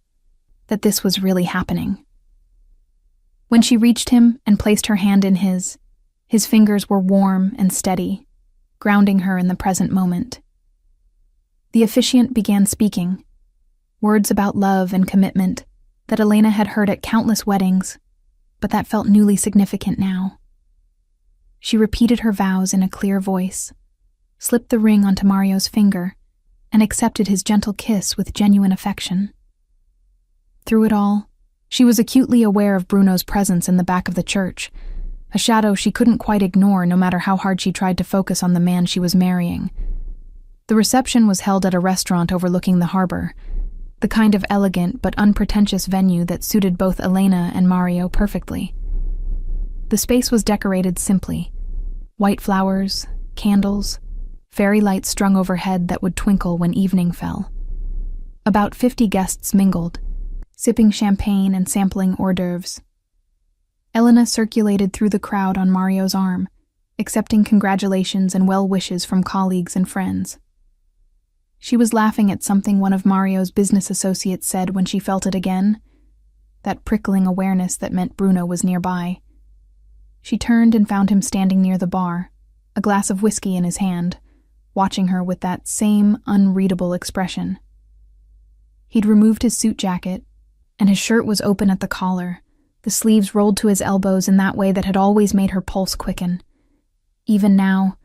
that this was really happening. When she reached him and placed her hand in his fingers were warm and steady, grounding her in the present moment. The officiant began speaking, words about love and commitment that Elena had heard at countless weddings, but that felt newly significant now. She repeated her vows in a clear voice, slipped the ring onto Mario's finger, and accepted his gentle kiss with genuine affection. Through it all, she was acutely aware of Bruno's presence in the back of the church, a shadow she couldn't quite ignore no matter how hard she tried to focus on the man she was marrying. The reception was held at a restaurant overlooking the harbor, the kind of elegant but unpretentious venue that suited both Elena and Mario perfectly. The space was decorated simply. White flowers, candles, fairy lights strung overhead that would twinkle when evening fell. About 50 guests mingled, sipping champagne and sampling hors d'oeuvres. Elena circulated through the crowd on Mario's arm, accepting congratulations and well wishes from colleagues and friends. She was laughing at something one of Mario's business associates said when she felt it again, that prickling awareness that meant Bruno was nearby. She turned and found him standing near the bar, a glass of whiskey in his hand, watching her with that same unreadable expression. He'd removed his suit jacket, and his shirt was open at the collar, the sleeves rolled to his elbows in that way that had always made her pulse quicken. Even now,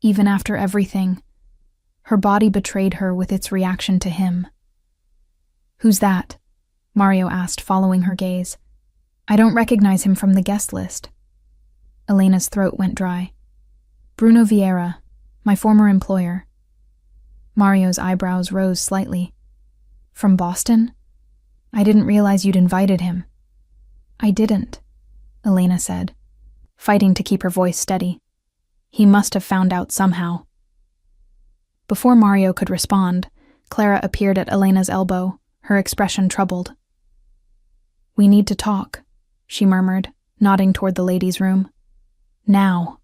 even after everything, her body betrayed her with its reaction to him. "Who's that?" Mario asked, following her gaze. "I don't recognize him from the guest list." Elena's throat went dry. "Bruno Vieira, my former employer." Mario's eyebrows rose slightly. "From Boston? I didn't realize you'd invited him." "I didn't," Elena said, fighting to keep her voice steady. "He must have found out somehow." Before Mario could respond, Clara appeared at Elena's elbow, her expression troubled. "We need to talk," she murmured, nodding toward the ladies' room. "Now."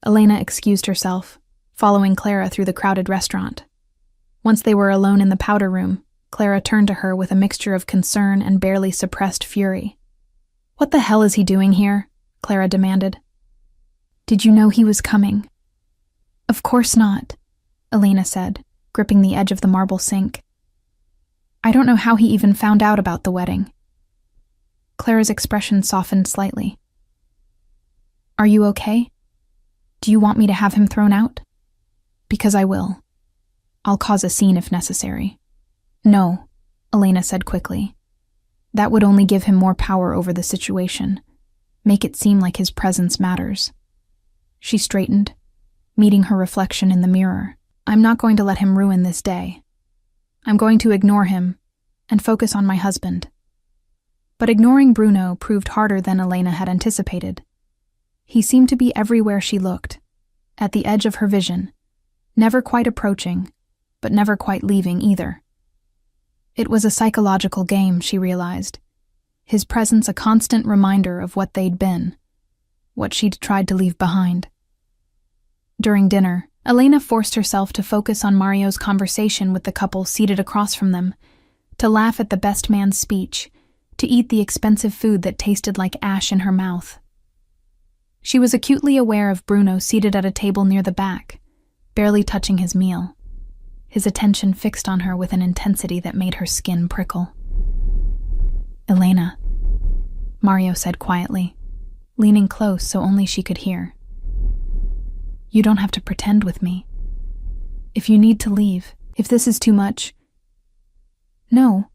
Elena excused herself, following Clara through the crowded restaurant. Once they were alone in the powder room, Clara turned to her with a mixture of concern and barely suppressed fury. "What the hell is he doing here?" Clara demanded. "Did you know he was coming?" "Of course not," Elena said, gripping the edge of the marble sink. "I don't know how he even found out about the wedding." Clara's expression softened slightly. "Are you okay? Do you want me to have him thrown out?" "Because I will. I'll cause a scene if necessary." "No," Elena said quickly. "That would only give him more power over the situation, make it seem like his presence matters." She straightened, meeting her reflection in the mirror. "I'm not going to let him ruin this day. I'm going to ignore him and focus on my husband." But ignoring Bruno proved harder than Elena had anticipated. He seemed to be everywhere she looked, at the edge of her vision, never quite approaching, but never quite leaving either. It was a psychological game, she realized, his presence a constant reminder of what they'd been, what she'd tried to leave behind. During dinner, Elena forced herself to focus on Mario's conversation with the couple seated across from them, to laugh at the best man's speech, to eat the expensive food that tasted like ash in her mouth. She was acutely aware of Bruno seated at a table near the back, barely touching his meal, his attention fixed on her with an intensity that made her skin prickle. "Elena," Mario said quietly, leaning close so only she could hear. "You don't have to pretend with me. If you need to leave, if this is too much—" "No,"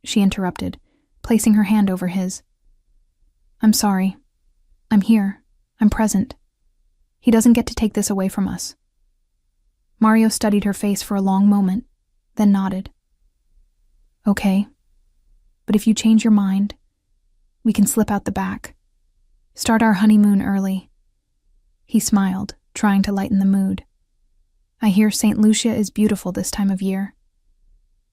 she interrupted, placing her hand over his. "I'm sorry. I'm here. I'm present. He doesn't get to take this away from us." Mario studied her face for a long moment, then nodded. "Okay. But if you change your mind, we can slip out the back. Start our honeymoon early." He smiled, trying to lighten the mood. "I hear St. Lucia is beautiful this time of year."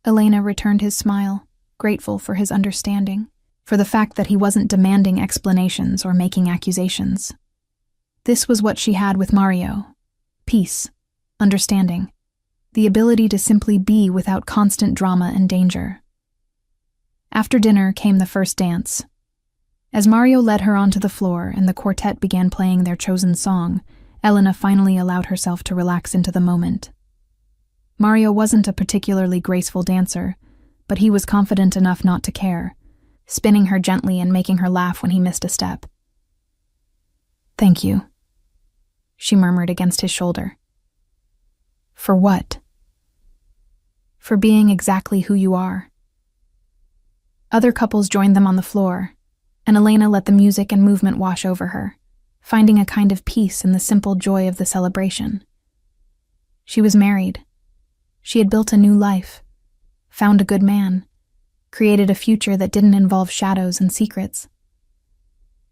Elena returned his smile, grateful for his understanding, for the fact that he wasn't demanding explanations or making accusations. This was what she had with Mario: peace, understanding, the ability to simply be without constant drama and danger. After dinner came the first dance. As Mario led her onto the floor and the quartet began playing their chosen song, Elena finally allowed herself to relax into the moment. Mario wasn't a particularly graceful dancer, but he was confident enough not to care, spinning her gently and making her laugh when he missed a step. "Thank you," she murmured against his shoulder. "For what?" "For being exactly who you are." Other couples joined them on the floor, and Elena let the music and movement wash over her, finding a kind of peace in the simple joy of the celebration. She was married. She had built a new life, found a good man, created a future that didn't involve shadows and secrets.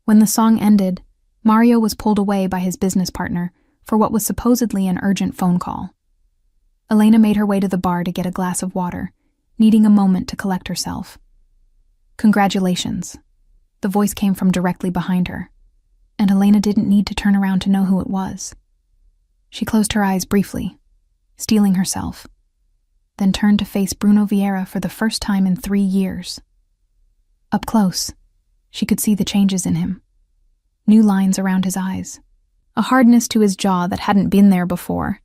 When the song ended, Mario was pulled away by his business partner for what was supposedly an urgent phone call. Elena made her way to the bar to get a glass of water, needing a moment to collect herself. "Congratulations." The voice came from directly behind her, and Elena didn't need to turn around to know who it was. She closed her eyes briefly, steeling herself, then turned to face Bruno Vieira for the first time in 3 years. Up close, she could see the changes in him. New lines around his eyes, a hardness to his jaw that hadn't been there before,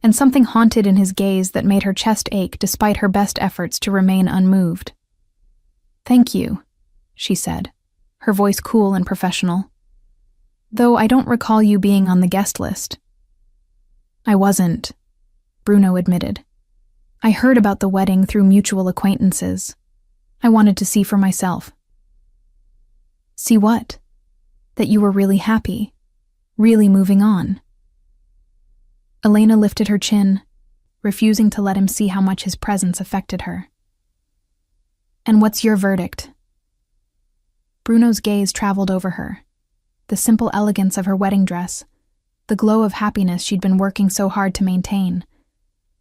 and something haunted in his gaze that made her chest ache despite her best efforts to remain unmoved. "Thank you," she said, her voice cool and professional. "Though I don't recall you being on the guest list." "I wasn't," Bruno admitted. "I heard about the wedding through mutual acquaintances. I wanted to see for myself." "See what?" "That you were really happy, really moving on." Elena lifted her chin, refusing to let him see how much his presence affected her. "And what's your verdict?" Bruno's gaze traveled over her, the simple elegance of her wedding dress, the glow of happiness she'd been working so hard to maintain,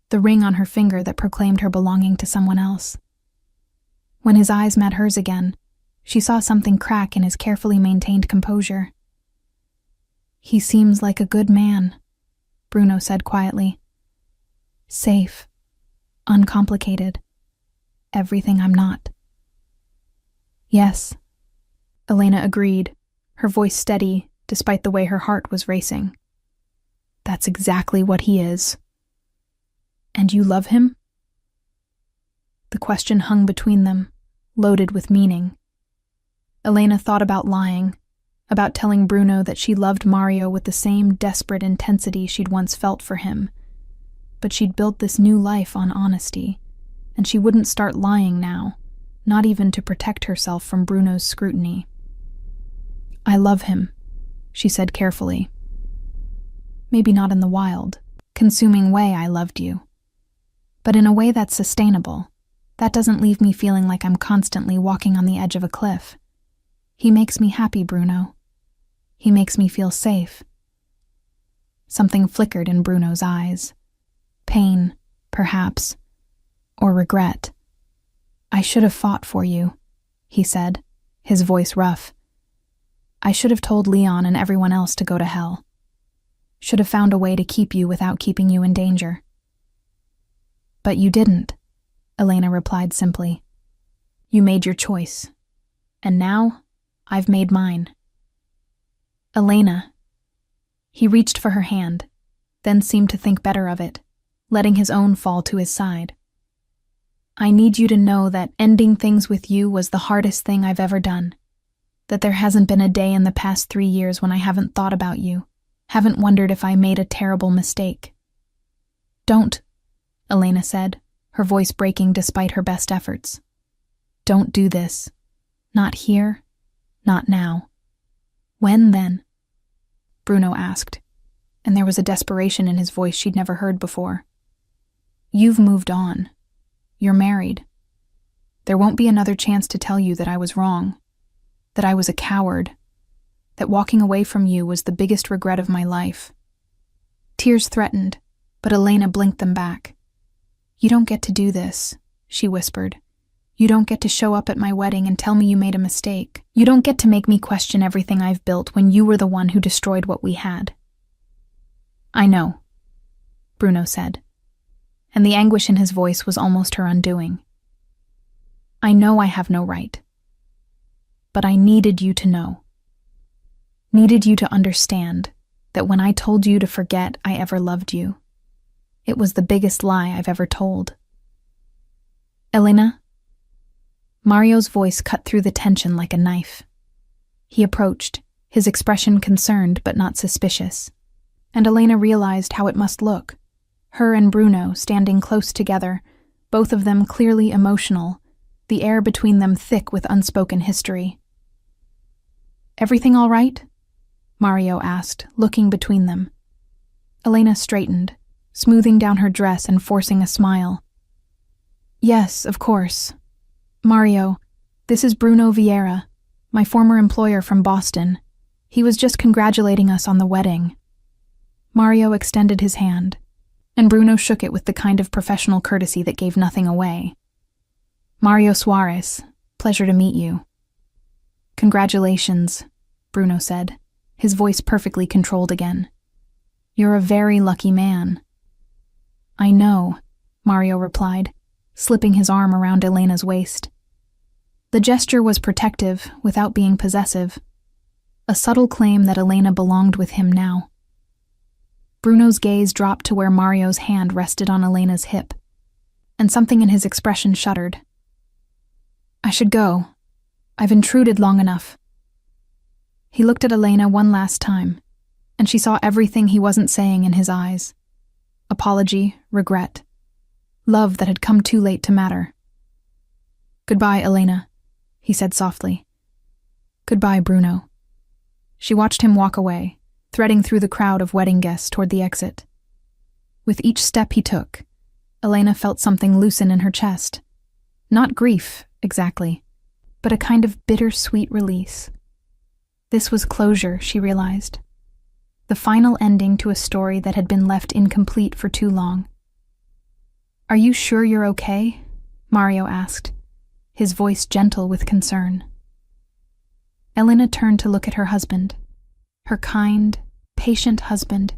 the ring on her finger that proclaimed her belonging to someone else. When his eyes met hers again, she saw something crack in his carefully maintained composure. "He seems like a good man," Bruno said quietly. "Safe, uncomplicated. Everything I'm not. Yes, Elena agreed, her voice steady despite the way her heart was racing. That's exactly what he is. And you love him? The question hung between them, loaded with meaning. Elena thought about lying, about telling Bruno that she loved Mario with the same desperate intensity she'd once felt for him. But she'd built this new life on honesty, and she wouldn't start lying now, not even to protect herself from Bruno's scrutiny. I love him, she said carefully. Maybe not in the wild, consuming way I loved you, but in a way that's sustainable. That doesn't leave me feeling like I'm constantly walking on the edge of a cliff. He makes me happy, Bruno. He makes me feel safe. Something flickered in Bruno's eyes. Pain, perhaps, or regret. I should have fought for you, he said, his voice rough. I should have told Leon and everyone else to go to hell. Should have found a way to keep you without keeping you in danger. But you didn't, Elena replied simply. You made your choice. And now, I've made mine. Elena. He reached for her hand, then seemed to think better of it, letting his own fall to his side. I need you to know that ending things with you was the hardest thing I've ever done. That there hasn't been a day in the past 3 years when I haven't thought about you, haven't wondered if I made a terrible mistake. Don't, Elena said, her voice breaking despite her best efforts. Don't do this. Not here, not now. When then? Bruno asked, and there was a desperation in his voice she'd never heard before. You've moved on. You're married. There won't be another chance to tell you that I was wrong, that I was a coward, that walking away from you was the biggest regret of my life. Tears threatened, but Elena blinked them back. You don't get to do this, she whispered. You don't get to show up at my wedding and tell me you made a mistake. You don't get to make me question everything I've built when you were the one who destroyed what we had. I know, Bruno said, and the anguish in his voice was almost her undoing. I know I have no right. But I needed you to know. Needed you to understand that when I told you to forget I ever loved you, it was the biggest lie I've ever told. Elena? Mario's voice cut through the tension like a knife. He approached, his expression concerned but not suspicious, and Elena realized how it must look. Her and Bruno standing close together, both of them clearly emotional, the air between them thick with unspoken history. Everything all right? Mario asked, looking between them. Elena straightened, smoothing down her dress and forcing a smile. Yes, of course. Mario, this is Bruno Vieira, my former employer from Boston. He was just congratulating us on the wedding. Mario extended his hand, and Bruno shook it with the kind of professional courtesy that gave nothing away. Mario Suarez, pleasure to meet you. Congratulations, Bruno said, his voice perfectly controlled again. You're a very lucky man. I know, Mario replied, slipping his arm around Elena's waist. The gesture was protective without being possessive, a subtle claim that Elena belonged with him now. Bruno's gaze dropped to where Mario's hand rested on Elena's hip, and something in his expression shuddered. I should go. I've intruded long enough. He looked at Elena one last time, and she saw everything he wasn't saying in his eyes. Apology, regret, love that had come too late to matter. Goodbye, Elena, he said softly. Goodbye, Bruno. She watched him walk away, threading through the crowd of wedding guests toward the exit. With each step he took, Elena felt something loosen in her chest. Not grief, exactly, but a kind of bittersweet release. This was closure, she realized. The final ending to a story that had been left incomplete for too long. Are you sure you're okay? Mario asked, his voice gentle with concern. Elena turned to look at her husband, her kind, patient husband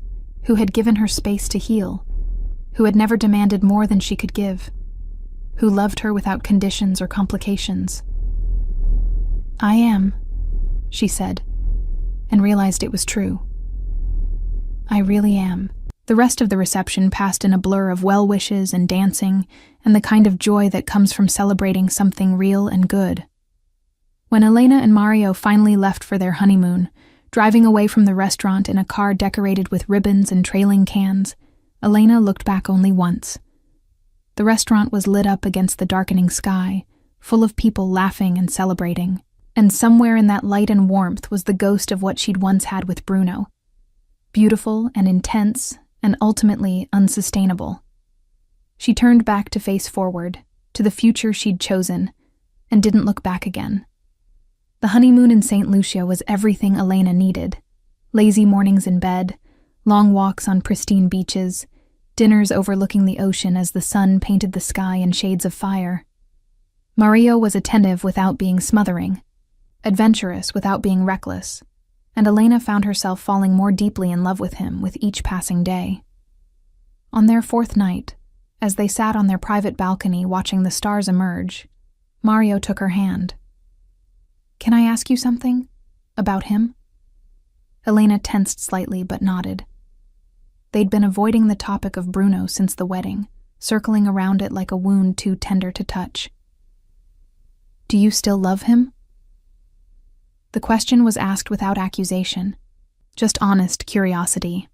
who had given her space to heal, who had never demanded more than she could give. who loved her without conditions or complications. "I am," she said, and realized it was true. "I really am." The rest of the reception passed in a blur of well wishes and dancing and the kind of joy that comes from celebrating something real and good. When Elena and Mario finally left for their honeymoon, driving away from the restaurant in a car decorated with ribbons and trailing cans, Elena looked back only once. The restaurant was lit up against the darkening sky, full of people laughing and celebrating, and somewhere in that light and warmth was the ghost of what she'd once had with Bruno. Beautiful and intense, and ultimately unsustainable. She turned back to face forward, to the future she'd chosen, and didn't look back again. The honeymoon in St. Lucia was everything Elena needed. Lazy mornings in bed, long walks on pristine beaches, dinners overlooking the ocean as the sun painted the sky in shades of fire. Mario was attentive without being smothering, adventurous without being reckless, and Elena found herself falling more deeply in love with him with each passing day. On their fourth night, as they sat on their private balcony watching the stars emerge, Mario took her hand. "Can I ask you something? About him?" Elena tensed slightly but nodded. They'd been avoiding the topic of Bruno since the wedding, circling around it like a wound too tender to touch. "Do you still love him?" The question was asked without accusation, just honest curiosity.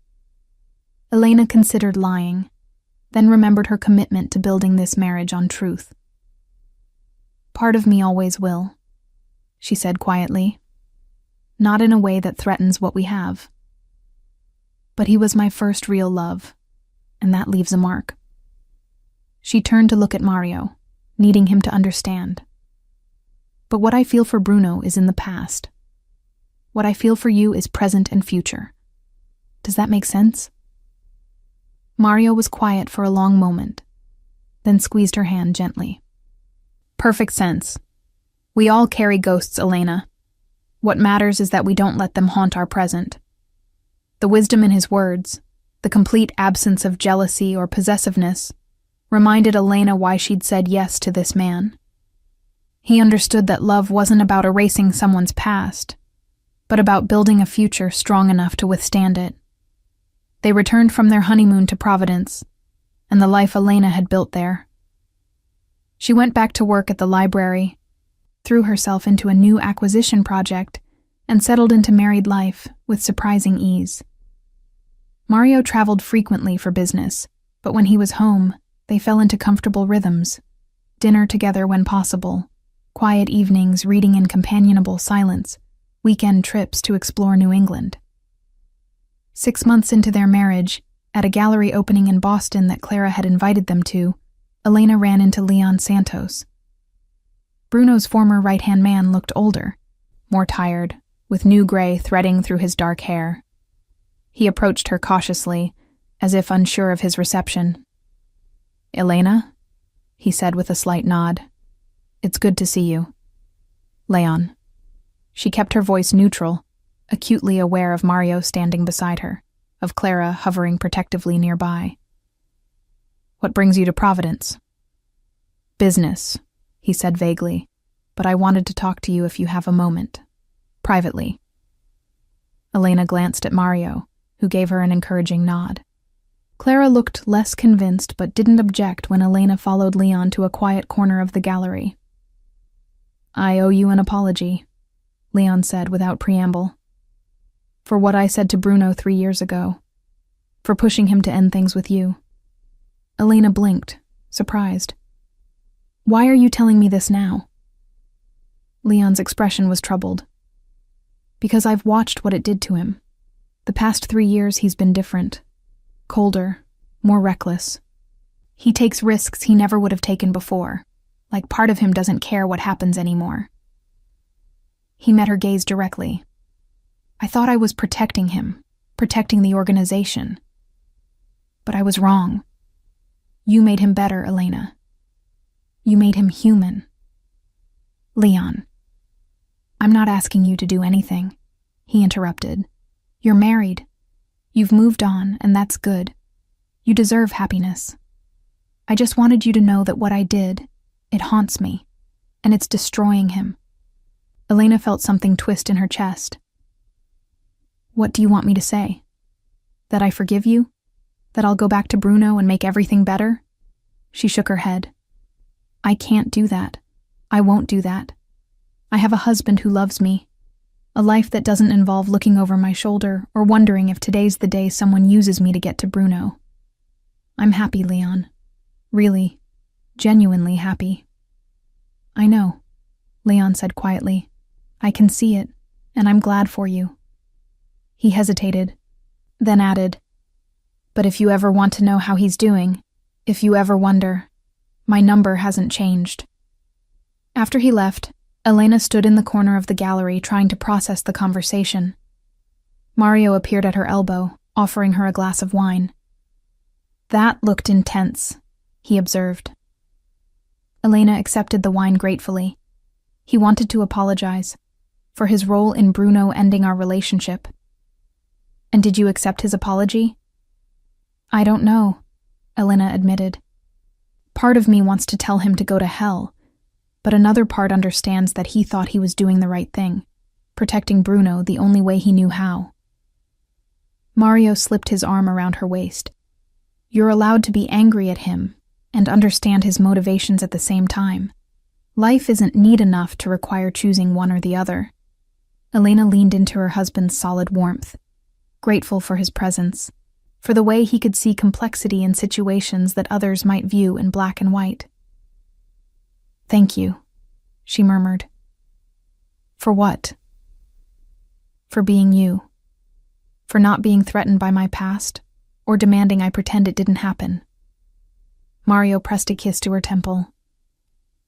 Elena considered lying, then remembered her commitment to building this marriage on truth. "Part of me always will," she said quietly, "not in a way that threatens what we have. But he was my first real love, and that leaves a mark." She turned to look at Mario, needing him to understand. "But what I feel for Bruno is in the past. What I feel for you is present and future. Does that make sense?" Mario was quiet for a long moment, then squeezed her hand gently. "Perfect sense. We all carry ghosts, Elena. What matters is that we don't let them haunt our present." The wisdom in his words, the complete absence of jealousy or possessiveness, reminded Elena why she'd said yes to this man. He understood that love wasn't about erasing someone's past, but about building a future strong enough to withstand it. They returned from their honeymoon to Providence, and the life Elena had built there. She went back to work at the library, threw herself into a new acquisition project, and settled into married life with surprising ease. Mario traveled frequently for business, but when he was home, they fell into comfortable rhythms. Dinner together when possible, quiet evenings reading in companionable silence, weekend trips to explore New England. 6 months into their marriage, at a gallery opening in Boston that Clara had invited them to, Elena ran into Leon Santos. Bruno's former right-hand man looked older, more tired, with new gray threading through his dark hair. He approached her cautiously, as if unsure of his reception. "Elena?" he said with a slight nod. "It's good to see you." "Leon." She kept her voice neutral, acutely aware of Mario standing beside her, of Clara hovering protectively nearby. "What brings you to Providence?" "Business," he said vaguely, "but I wanted to talk to you if you have a moment. Privately." Elena glanced at Mario, who gave her an encouraging nod. Clara looked less convinced but didn't object when Elena followed Leon to a quiet corner of the gallery. "I owe you an apology," Leon said without preamble. "For what I said to Bruno 3 years ago. For pushing him to end things with you." Elena blinked, surprised. "Why are you telling me this now?" Leon's expression was troubled. "Because I've watched what it did to him. The past 3 years he's been different. Colder, more reckless. He takes risks he never would have taken before, like part of him doesn't care what happens anymore." He met her gaze directly. "I thought I was protecting him, protecting the organization. But I was wrong. You made him better, Elena. You made him human." "Leon." "I'm not asking you to do anything," he interrupted. "You're married. You've moved on, and that's good. You deserve happiness. I just wanted you to know that what I did, It haunts me, and it's destroying him. Elena felt something twist in her chest. What do you want me to say? That I forgive you? That I'll go back to Bruno and make everything better? She shook her head. I can't do that. I won't do that. I have a husband who loves me. A life that doesn't involve looking over my shoulder or wondering if today's the day someone uses me to get to Bruno. I'm happy, Leon. Really, genuinely happy. I know, Leon said quietly. I can see it, and I'm glad for you. He hesitated, then added, but if you ever want to know how he's doing, if you ever wonder, my number hasn't changed. After he left, Elena stood in the corner of the gallery trying to process the conversation. Mario appeared at her elbow, offering her a glass of wine. That looked intense, he observed. Elena accepted the wine gratefully. He wanted to apologize for his role in Bruno ending our relationship. And did you accept his apology? I don't know, Elena admitted. Part of me wants to tell him to go to hell, but another part understands that he thought he was doing the right thing, protecting Bruno the only way he knew how. Mario slipped his arm around her waist. You're allowed to be angry at him and understand his motivations at the same time. Life isn't neat enough to require choosing one or the other. Elena leaned into her husband's solid warmth, grateful for his presence, for the way he could see complexity in situations that others might view in black and white. Thank you, she murmured. For what? For being you. For not being threatened by my past, or demanding I pretend it didn't happen. Mario pressed a kiss to her temple.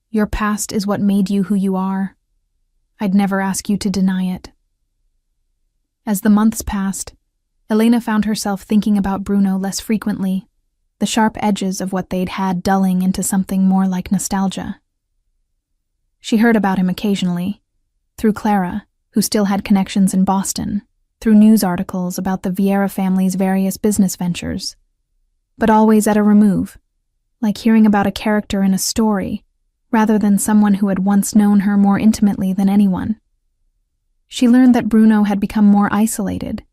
Your past is what made you who you are. I'd never ask you to deny it. As the months passed, Elena found herself thinking about Bruno less frequently, the sharp edges of what they'd had dulling into something more like nostalgia. She heard about him occasionally, through Clara, who still had connections in Boston, through news articles about the Vieira family's various business ventures, but always at a remove, like hearing about a character in a story, rather than someone who had once known her more intimately than anyone. She learned that Bruno had become more isolated,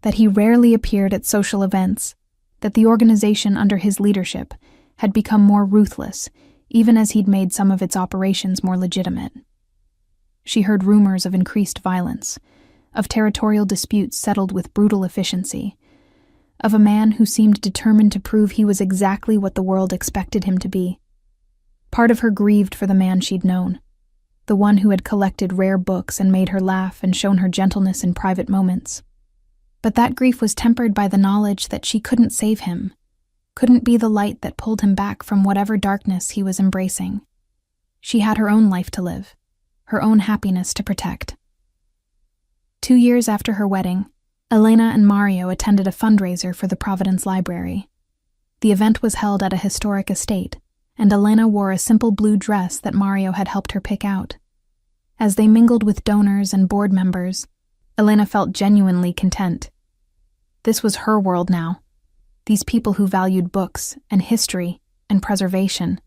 that he rarely appeared at social events, that the organization under his leadership had become more ruthless, even as he'd made some of its operations more legitimate. She heard rumors of increased violence, of territorial disputes settled with brutal efficiency, of a man who seemed determined to prove he was exactly what the world expected him to be. Part of her grieved for the man she'd known, the one who had collected rare books and made her laugh and shown her gentleness in private moments. But that grief was tempered by the knowledge that she couldn't save him, couldn't be the light that pulled him back from whatever darkness he was embracing. She had her own life to live, her own happiness to protect. 2 years after her wedding, Elena and Mario attended a fundraiser for the Providence Library. The event was held at a historic estate, and Elena wore a simple blue dress that Mario had helped her pick out. As they mingled with donors and board members, Elena felt genuinely content. This was her world now. These people who valued books and history and preservation.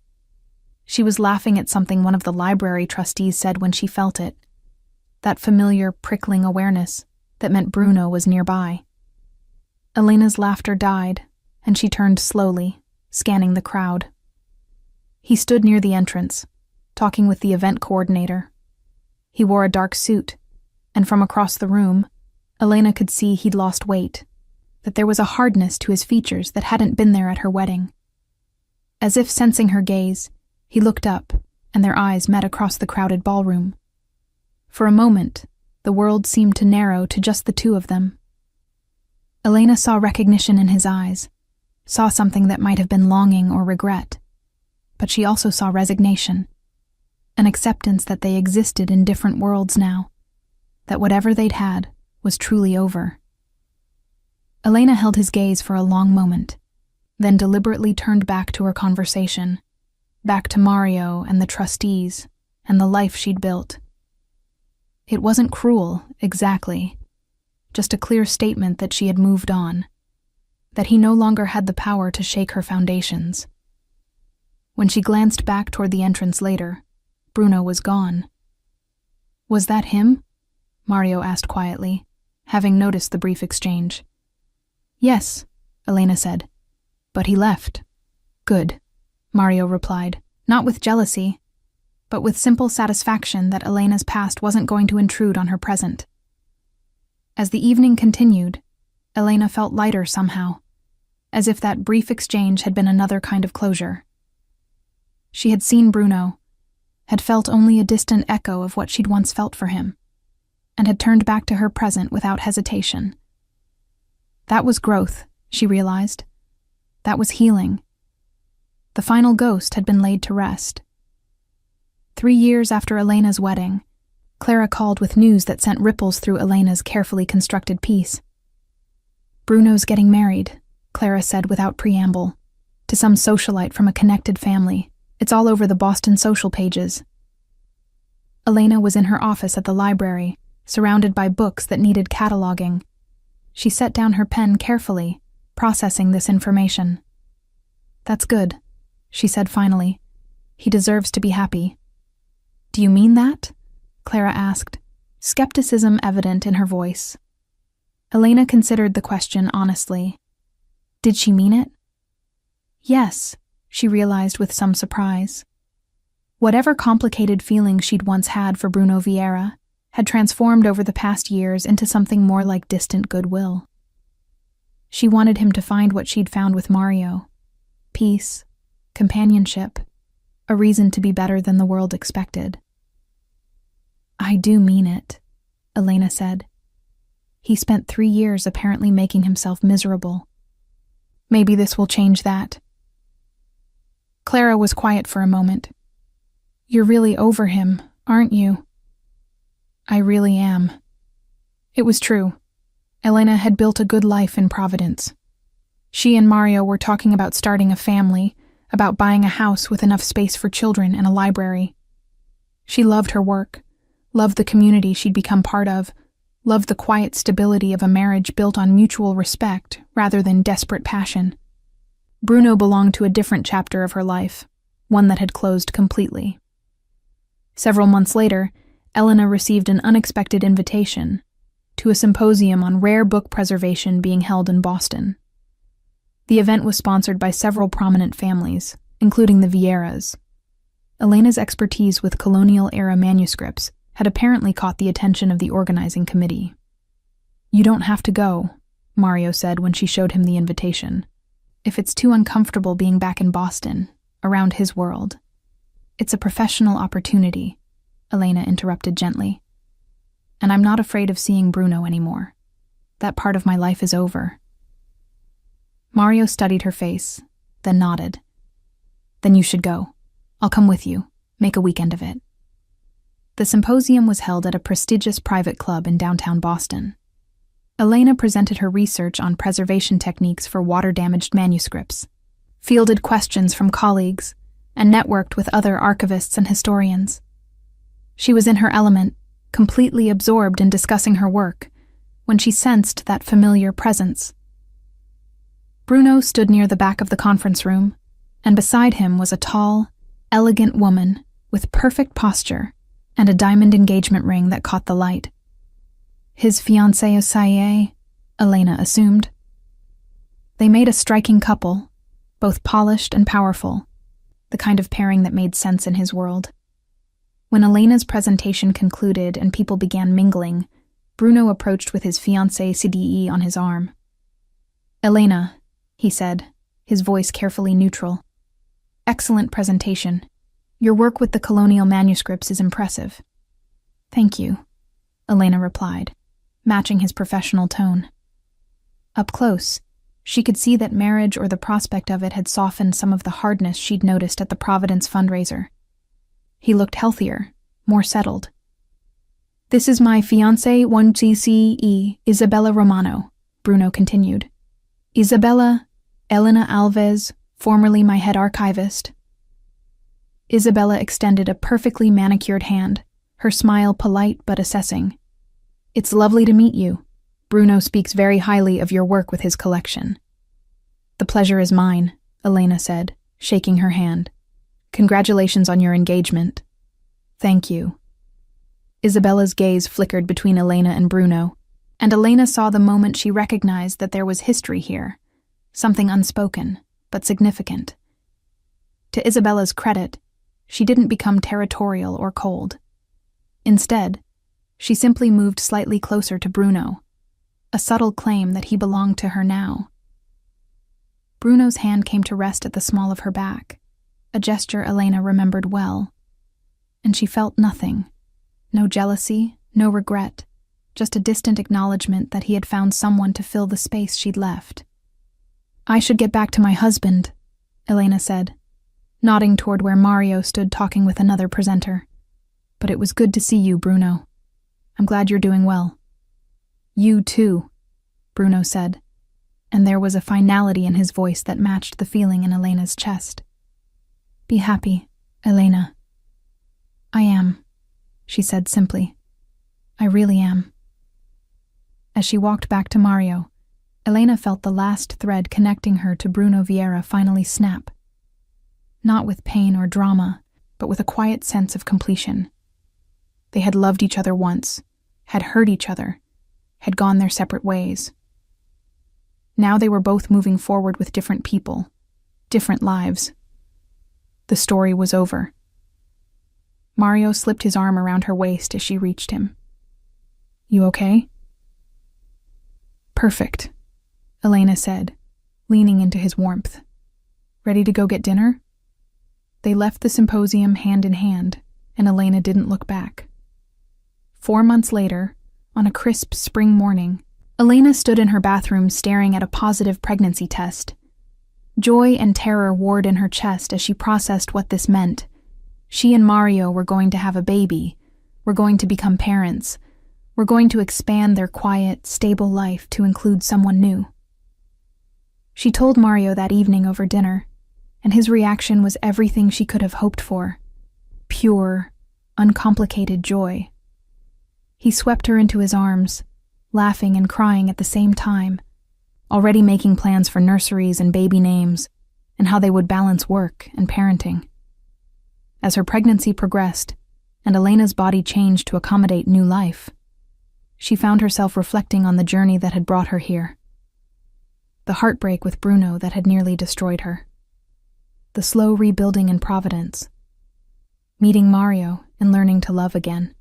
She was laughing at something one of the library trustees said when she felt it. That familiar, prickling awareness that meant Bruno was nearby. Elena's laughter died, and she turned slowly, scanning the crowd. He stood near the entrance, talking with the event coordinator. He wore a dark suit, and from across the room, Elena could see he'd lost weight, that there was a hardness to his features that hadn't been there at her wedding. As if sensing her gaze, he looked up, and their eyes met across the crowded ballroom. For a moment, the world seemed to narrow to just the two of them. Elena saw recognition in his eyes, saw something that might have been longing or regret, but she also saw resignation, an acceptance that they existed in different worlds now, that whatever they'd had was truly over. Elena held his gaze for a long moment, then deliberately turned back to her conversation, back to Mario and the trustees and the life she'd built. It wasn't cruel, exactly, just a clear statement that she had moved on, that he no longer had the power to shake her foundations. When she glanced back toward the entrance later, Bruno was gone. "Was that him?" Mario asked quietly, having noticed the brief exchange. "Yes," Elena said. "But he left." "Good," Mario replied, not with jealousy, but with simple satisfaction that Elena's past wasn't going to intrude on her present. As the evening continued, Elena felt lighter somehow, as if that brief exchange had been another kind of closure. She had seen Bruno, had felt only a distant echo of what she'd once felt for him, and had turned back to her present without hesitation. That was growth, she realized. That was healing. The final ghost had been laid to rest. 3 years after Elena's wedding, Clara called with news that sent ripples through Elena's carefully constructed piece. "Bruno's getting married," Clara said without preamble, "to some socialite from a connected family. It's all over the Boston social pages." Elena was in her office at the library, surrounded by books that needed cataloging. She set down her pen carefully, processing this information. "That's good," she said finally. "He deserves to be happy." "Do you mean that?" Clara asked, skepticism evident in her voice. Elena considered the question honestly. Did she mean it? Yes, she realized with some surprise. Whatever complicated feelings she'd once had for Bruno Vieira had transformed over the past years into something more like distant goodwill. She wanted him to find what she'd found with Mario: peace, companionship, a reason to be better than the world expected. "I do mean it," Elena said. "He spent 3 years apparently making himself miserable. Maybe this will change that." Clara was quiet for a moment. "You're really over him, aren't you?" "I really am." It was true. Elena had built a good life in Providence. She and Mario were talking about starting a family, about buying a house with enough space for children and a library. She loved her work, loved the community she'd become part of, loved the quiet stability of a marriage built on mutual respect rather than desperate passion. Bruno belonged to a different chapter of her life, one that had closed completely. Several months later, Elena received an unexpected invitation to a symposium on rare book preservation being held in Boston. The event was sponsored by several prominent families, including the Vieiras. Elena's expertise with colonial-era manuscripts had apparently caught the attention of the organizing committee. "You don't have to go," Mario said when she showed him the invitation. "If it's too uncomfortable being back in Boston, around his world." "It's a professional opportunity," Elena interrupted gently. "And I'm not afraid of seeing Bruno anymore. That part of my life is over." Mario studied her face, then nodded. "Then you should go. I'll come with you. Make a weekend of it." The symposium was held at a prestigious private club in downtown Boston. Elena presented her research on preservation techniques for water-damaged manuscripts, fielded questions from colleagues, and networked with other archivists and historians. She was in her element, completely absorbed in discussing her work, when she sensed that familiar presence. Bruno stood near the back of the conference room, and beside him was a tall, elegant woman with perfect posture and a diamond engagement ring that caught the light. His fiancée, Elena assumed. They made a striking couple, both polished and powerful, the kind of pairing that made sense in his world. When Elena's presentation concluded and people began mingling, Bruno approached with his fiancée CDE on his arm. "Elena," he said, his voice carefully neutral. "Excellent presentation. Your work with the colonial manuscripts is impressive." "Thank you," Elena replied, matching his professional tone. Up close, she could see that marriage or the prospect of it had softened some of the hardness she'd noticed at the Providence fundraiser. He looked healthier, more settled. "This is my fiancée 1GCE, Isabella Romano," Bruno continued. "Isabella, Elena Alves, formerly my head archivist." Isabella extended a perfectly manicured hand, her smile polite but assessing. "It's lovely to meet you. Bruno speaks very highly of your work with his collection." "The pleasure is mine," Elena said, shaking her hand. Congratulations on your engagement. Thank you. Isabella's gaze flickered between Elena and Bruno, and Elena saw the moment she recognized that there was history here, something unspoken, but significant. To Isabella's credit, she didn't become territorial or cold. Instead, she simply moved slightly closer to Bruno, a subtle claim that he belonged to her now. Bruno's hand came to rest at the small of her back, a gesture Elena remembered well. And she felt nothing. No jealousy, no regret, just a distant acknowledgement that he had found someone to fill the space she'd left. I should get back to my husband, Elena said, nodding toward where Mario stood talking with another presenter. But it was good to see you, Bruno. I'm glad you're doing well. You too, Bruno said, and there was a finality in his voice that matched the feeling in Elena's chest. Be happy, Elena. I am, she said simply. I really am. As she walked back to Mario, Elena felt the last thread connecting her to Bruno Vieira finally snap. Not with pain or drama, but with a quiet sense of completion. They had loved each other once, had hurt each other, had gone their separate ways. Now they were both moving forward with different people, different lives. The story was over. Mario slipped his arm around her waist as she reached him. You okay? Perfect, Elena said, leaning into his warmth. Ready to go get dinner? They left the symposium hand in hand, and Elena didn't look back. 4 months later, on a crisp spring morning, Elena stood in her bathroom staring at a positive pregnancy test. Joy and terror warred in her chest as she processed what this meant. She and Mario were going to have a baby, were going to become parents, were going to expand their quiet, stable life to include someone new. She told Mario that evening over dinner, and his reaction was everything she could have hoped for. Pure, uncomplicated joy. He swept her into his arms, laughing and crying at the same time, already making plans for nurseries and baby names, and how they would balance work and parenting. As her pregnancy progressed, and Elena's body changed to accommodate new life, she found herself reflecting on the journey that had brought her here. The heartbreak with Bruno that had nearly destroyed her. The slow rebuilding in Providence. Meeting Mario and learning to love again.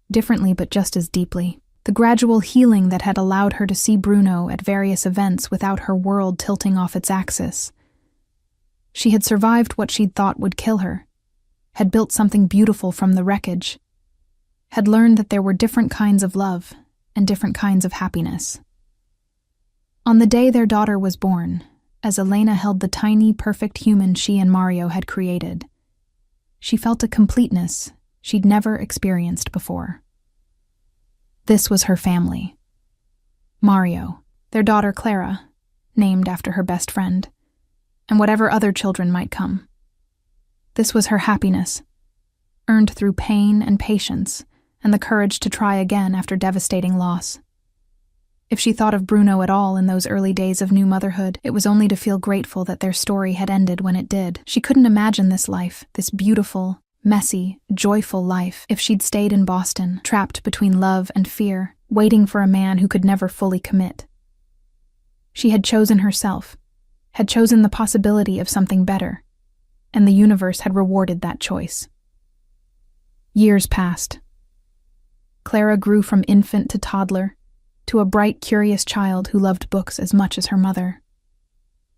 Differently but just as deeply. The gradual healing that had allowed her to see Bruno at various events without her world tilting off its axis. She had survived what she'd thought would kill her, had built something beautiful from the wreckage, had learned that there were different kinds of love and different kinds of happiness. On the day their daughter was born, as Elena held the tiny, perfect human she and Mario had created, she felt a completeness she'd never experienced before. This was her family. Mario, their daughter Clara, named after her best friend, and whatever other children might come. This was her happiness, earned through pain and patience and the courage to try again after devastating loss. If she thought of Bruno at all in those early days of new motherhood, it was only to feel grateful that their story had ended when it did. She couldn't imagine this life, this beautiful, messy, joyful life, if she'd stayed in Boston, trapped between love and fear, waiting for a man who could never fully commit. She had chosen herself, had chosen the possibility of something better, and the universe had rewarded that choice. Years passed. Clara grew from infant to toddler, to a bright, curious child who loved books as much as her mother.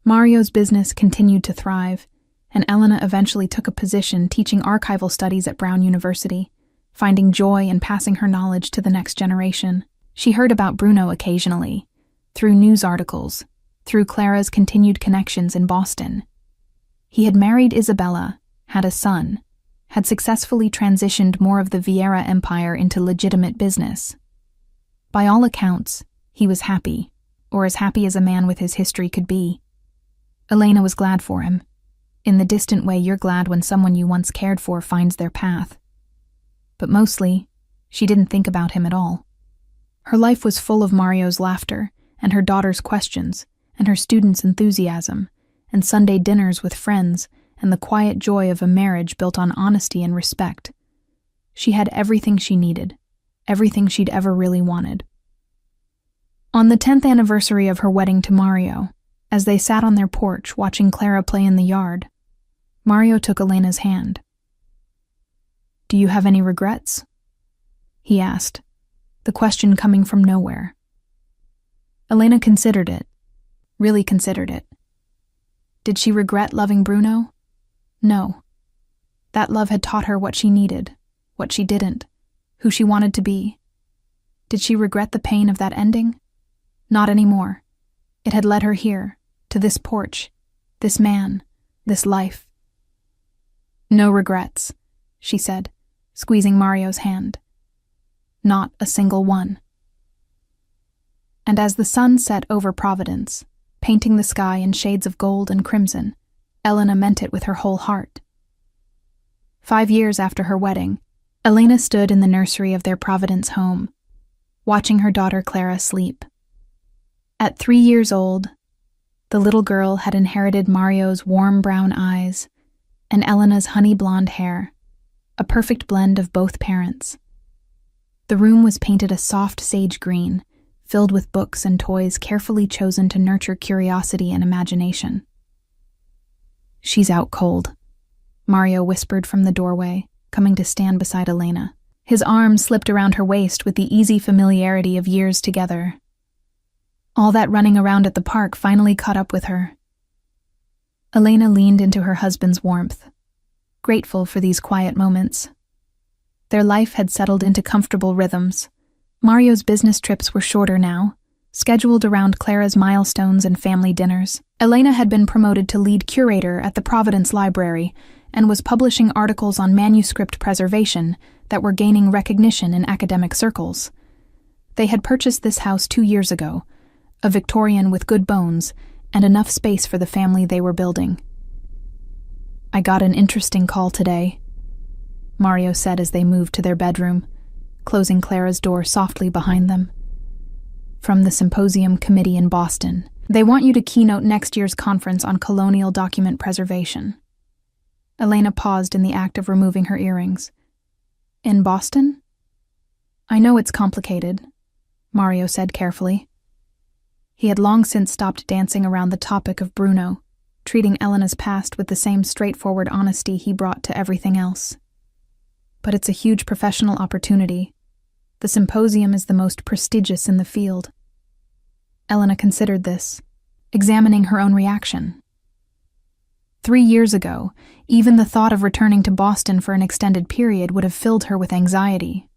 Mario's business continued to thrive, and Elena eventually took a position teaching archival studies at Brown University, finding joy in passing her knowledge to the next generation. She heard about Bruno occasionally, through news articles, through Clara's continued connections in Boston. He had married Isabella, had a son, had successfully transitioned more of the Vieira empire into legitimate business. By all accounts, he was happy, or as happy as a man with his history could be. Elena was glad for him, in the distant way you're glad when someone you once cared for finds their path. But mostly, she didn't think about him at all. Her life was full of Mario's laughter, and her daughter's questions, and her students' enthusiasm, and Sunday dinners with friends, and the quiet joy of a marriage built on honesty and respect. She had everything she needed, everything she'd ever really wanted. On the 10th anniversary of her wedding to Mario, as they sat on their porch watching Clara play in the yard, Mario took Elena's hand. "Do you have any regrets?" he asked, the question coming from nowhere. Elena considered it, really considered it. Did she regret loving Bruno? No. That love had taught her what she needed, what she didn't, who she wanted to be. Did she regret the pain of that ending? Not anymore. It had led her here, to this porch, this man, this life. "No regrets," she said, squeezing Mario's hand. "Not a single one." And as the sun set over Providence, painting the sky in shades of gold and crimson, Elena meant it with her whole heart. 5 years after her wedding, Elena stood in the nursery of their Providence home, watching her daughter Clara sleep. At 3 years old, the little girl had inherited Mario's warm brown eyes and Elena's honey blonde hair, a perfect blend of both parents. The room was painted a soft sage green, filled with books and toys carefully chosen to nurture curiosity and imagination. "She's out cold," Mario whispered from the doorway, coming to stand beside Elena. His arm slipped around her waist with the easy familiarity of years together. All that running around at the park finally caught up with her. Elena leaned into her husband's warmth, grateful for these quiet moments. Their life had settled into comfortable rhythms. Mario's business trips were shorter now, scheduled around Clara's milestones and family dinners. Elena had been promoted to lead curator at the Providence Library and was publishing articles on manuscript preservation that were gaining recognition in academic circles. They had purchased this house 2 years ago, a Victorian with good bones and enough space for the family they were building. "I got an interesting call today," Mario said as they moved to their bedroom, closing Clara's door softly behind them. "From the Symposium Committee in Boston. They want you to keynote next year's conference on colonial document preservation." Elena paused in the act of removing her earrings. "In Boston?" "I know it's complicated," Mario said carefully. He had long since stopped dancing around the topic of Bruno, treating Elena's past with the same straightforward honesty he brought to everything else. "But it's a huge professional opportunity. The symposium is the most prestigious in the field." Elena considered this, examining her own reaction. 3 years ago, even the thought of returning to Boston for an extended period would have filled her with anxiety.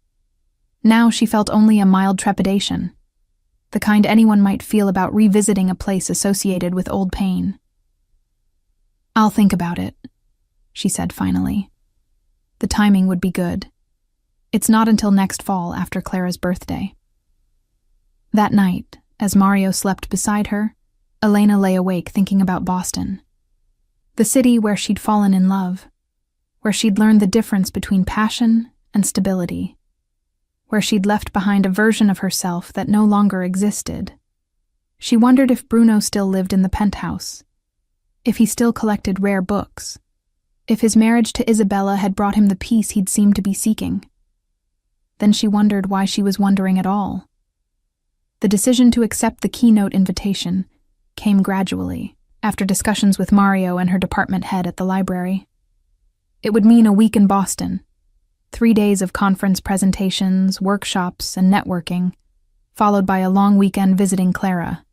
Now she felt only a mild trepidation, the kind anyone might feel about revisiting a place associated with old pain. "I'll think about it," she said finally. The timing would be good. It's not until next fall after Clara's birthday. That night, as Mario slept beside her, Elena lay awake thinking about Boston. The city where she'd fallen in love, where she'd learned the difference between passion and stability, where she'd left behind a version of herself that no longer existed. She wondered if Bruno still lived in the penthouse, if he still collected rare books, if his marriage to Isabella had brought him the peace he'd seemed to be seeking. Then she wondered why she was wondering at all. The decision to accept the keynote invitation came gradually, after discussions with Mario and her department head at the library. It would mean a week in Boston, 3 days of conference presentations, workshops, and networking, followed by a long weekend visiting Clara,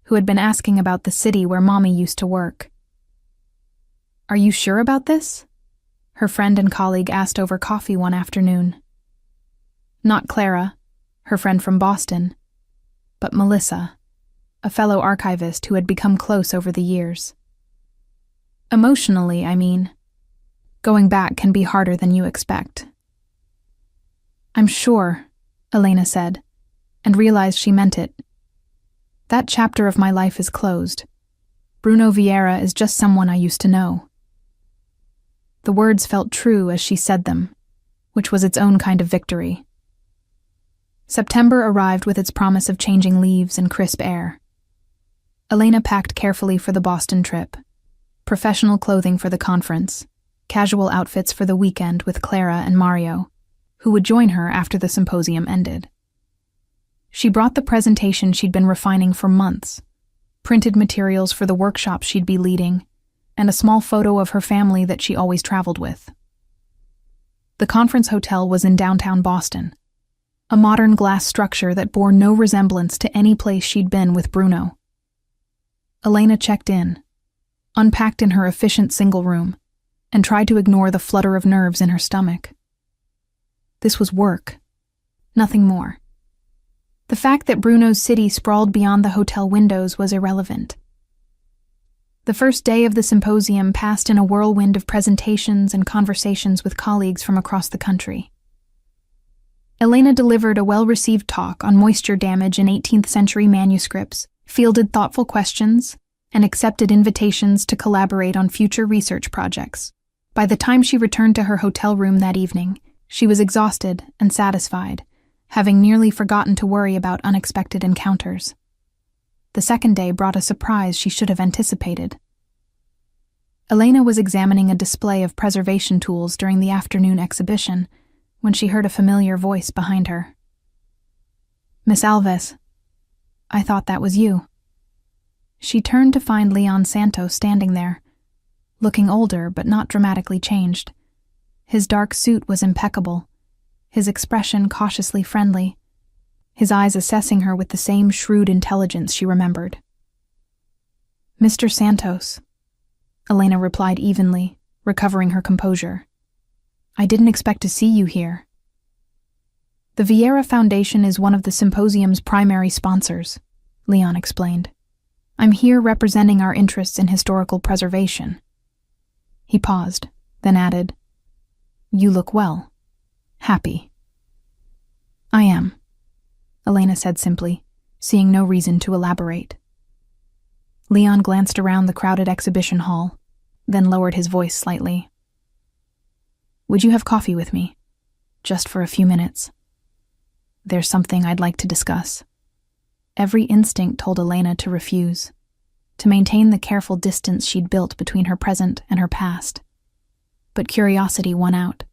who had been asking about the city where Mommy used to work. "Are you sure about this?" her friend and colleague asked over coffee one afternoon. Not Clara, her friend from Boston, but Melissa, a fellow archivist who had become close over the years. "Emotionally, I mean. Going back can be harder than you expect." "I'm sure," Elena said, and realized she meant it. "That chapter of my life is closed. Bruno Vieira is just someone I used to know." The words felt true as she said them, which was its own kind of victory. September arrived with its promise of changing leaves and crisp air. Elena packed carefully for the Boston trip. professional clothing for the conference, casual outfits for the weekend with Clara and Mario, who would join her after the symposium ended. She brought the presentation she'd been refining for months, printed materials for the workshop she'd be leading, and a small photo of her family that she always traveled with. The conference hotel was in downtown Boston, a modern glass structure that bore no resemblance to any place she'd been with Bruno. Elena checked in, unpacked in her efficient single room, and tried to ignore the flutter of nerves in her stomach. This was work, nothing more. The fact that Bruno's city sprawled beyond the hotel windows was irrelevant. The first day of the symposium passed in a whirlwind of presentations and conversations with colleagues from across the country. Elena delivered a well-received talk on moisture damage in 18th-century manuscripts, fielded thoughtful questions, and accepted invitations to collaborate on future research projects. By the time she returned to her hotel room that evening, she was exhausted and satisfied, having nearly forgotten to worry about unexpected encounters. The second day brought a surprise she should have anticipated. Elena was examining a display of preservation tools during the afternoon exhibition when she heard a familiar voice behind her. "Miss Alves, I thought that was you." She turned to find Leon Santos standing there, looking older but not dramatically changed. His dark suit was impeccable, his expression cautiously friendly, his eyes assessing her with the same shrewd intelligence she remembered. "Mr. Santos," Elena replied evenly, recovering her composure. "I didn't expect to see you here." "The Vieira Foundation is one of the symposium's primary sponsors," Leon explained. "I'm here representing our interests in historical preservation." He paused, then added, "You look well. Happy." "I am," Elena said simply, seeing no reason to elaborate. Leon glanced around the crowded exhibition hall, then lowered his voice slightly. "Would you have coffee with me? Just for a few minutes. There's something I'd like to discuss." Every instinct told Elena to refuse, to maintain the careful distance she'd built between her present and her past. But curiosity won out,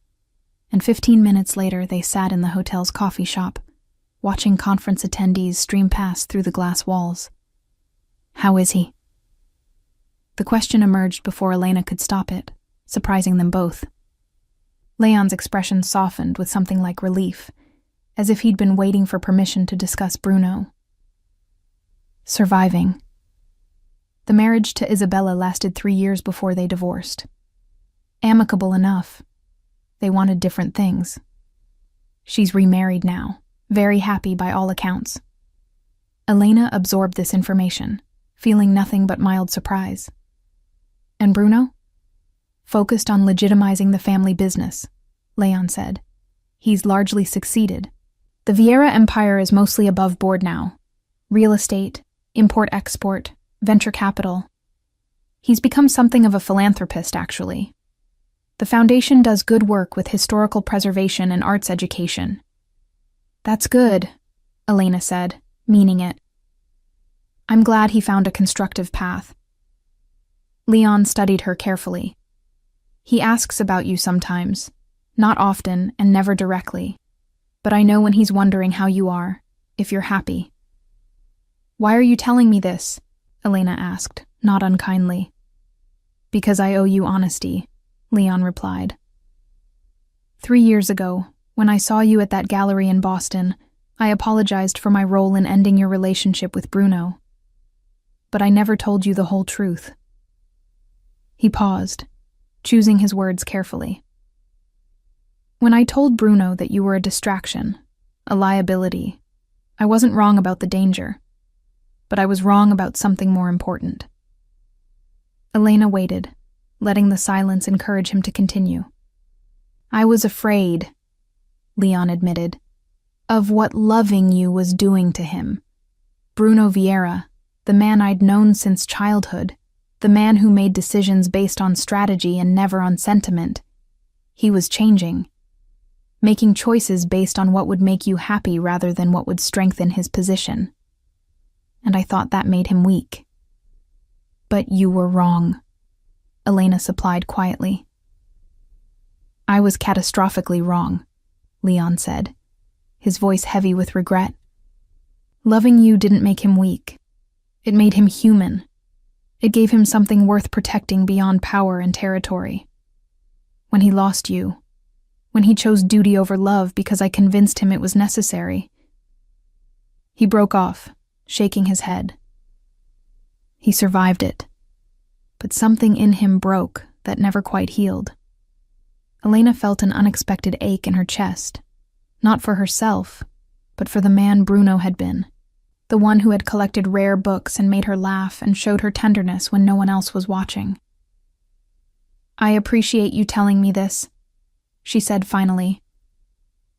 and 15 minutes later they sat in the hotel's coffee shop, watching conference attendees stream past through the glass walls. "How is he?" The question emerged before Elena could stop it, surprising them both. Leon's expression softened with something like relief, as if he'd been waiting for permission to discuss Bruno. "Surviving." The marriage to Isabella lasted 3 years before they divorced. Amicable enough. They wanted different things. She's remarried now, very happy by all accounts. Elena absorbed this information, feeling nothing but mild surprise. "And Bruno?" "Focused on legitimizing the family business," Leon said. "He's largely succeeded. The Vieira empire is mostly above board now. Real estate, import-export, venture capital. He's become something of a philanthropist, actually. The foundation does good work with historical preservation and arts education." "That's good," Elena said, meaning it. "I'm glad he found a constructive path." Leon studied her carefully. "He asks about you sometimes, not often and never directly, but I know when he's wondering how you are, if you're happy." "Why are you telling me this?" Elena asked, not unkindly. "Because I owe you honesty," Leon replied. 3 years ago, when I saw you at that gallery in Boston, I apologized for my role in ending your relationship with Bruno. But I never told you the whole truth." He paused, choosing his words carefully. "When I told Bruno that you were a distraction, a liability, I wasn't wrong about the danger, but I was wrong about something more important." Elena waited, letting the silence encourage him to continue. "I was afraid," Leon admitted, "of what loving you was doing to him. Bruno Vieira, the man I'd known since childhood, the man who made decisions based on strategy and never on sentiment. He was changing, making choices based on what would make you happy rather than what would strengthen his position. And I thought that made him weak. But you were wrong." Elena supplied quietly. I was catastrophically wrong, Leon said, his voice heavy with regret. Loving you didn't make him weak. It made him human. It gave him something worth protecting beyond power and territory. When he lost you, when he chose duty over love because I convinced him it was necessary. He broke off, shaking his head. He survived it, but something in him broke that never quite healed. Elena felt an unexpected ache in her chest, not for herself, but for the man Bruno had been, the one who had collected rare books and made her laugh and showed her tenderness when no one else was watching. I appreciate you telling me this, she said finally,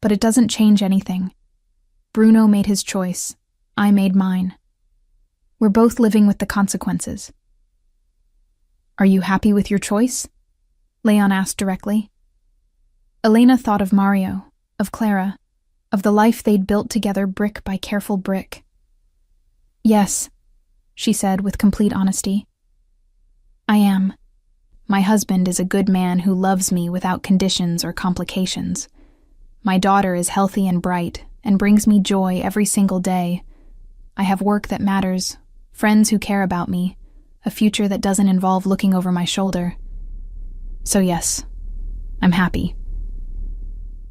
but it doesn't change anything. Bruno made his choice. I made mine. We're both living with the consequences. Are you happy with your choice? Leon asked directly. Elena thought of Mario, of Clara, of the life they'd built together brick by careful brick. Yes, she said with complete honesty. I am. My husband is a good man who loves me without conditions or complications. My daughter is healthy and bright and brings me joy every single day. I have work that matters, friends who care about me, a future that doesn't involve looking over my shoulder. So yes, I'm happy.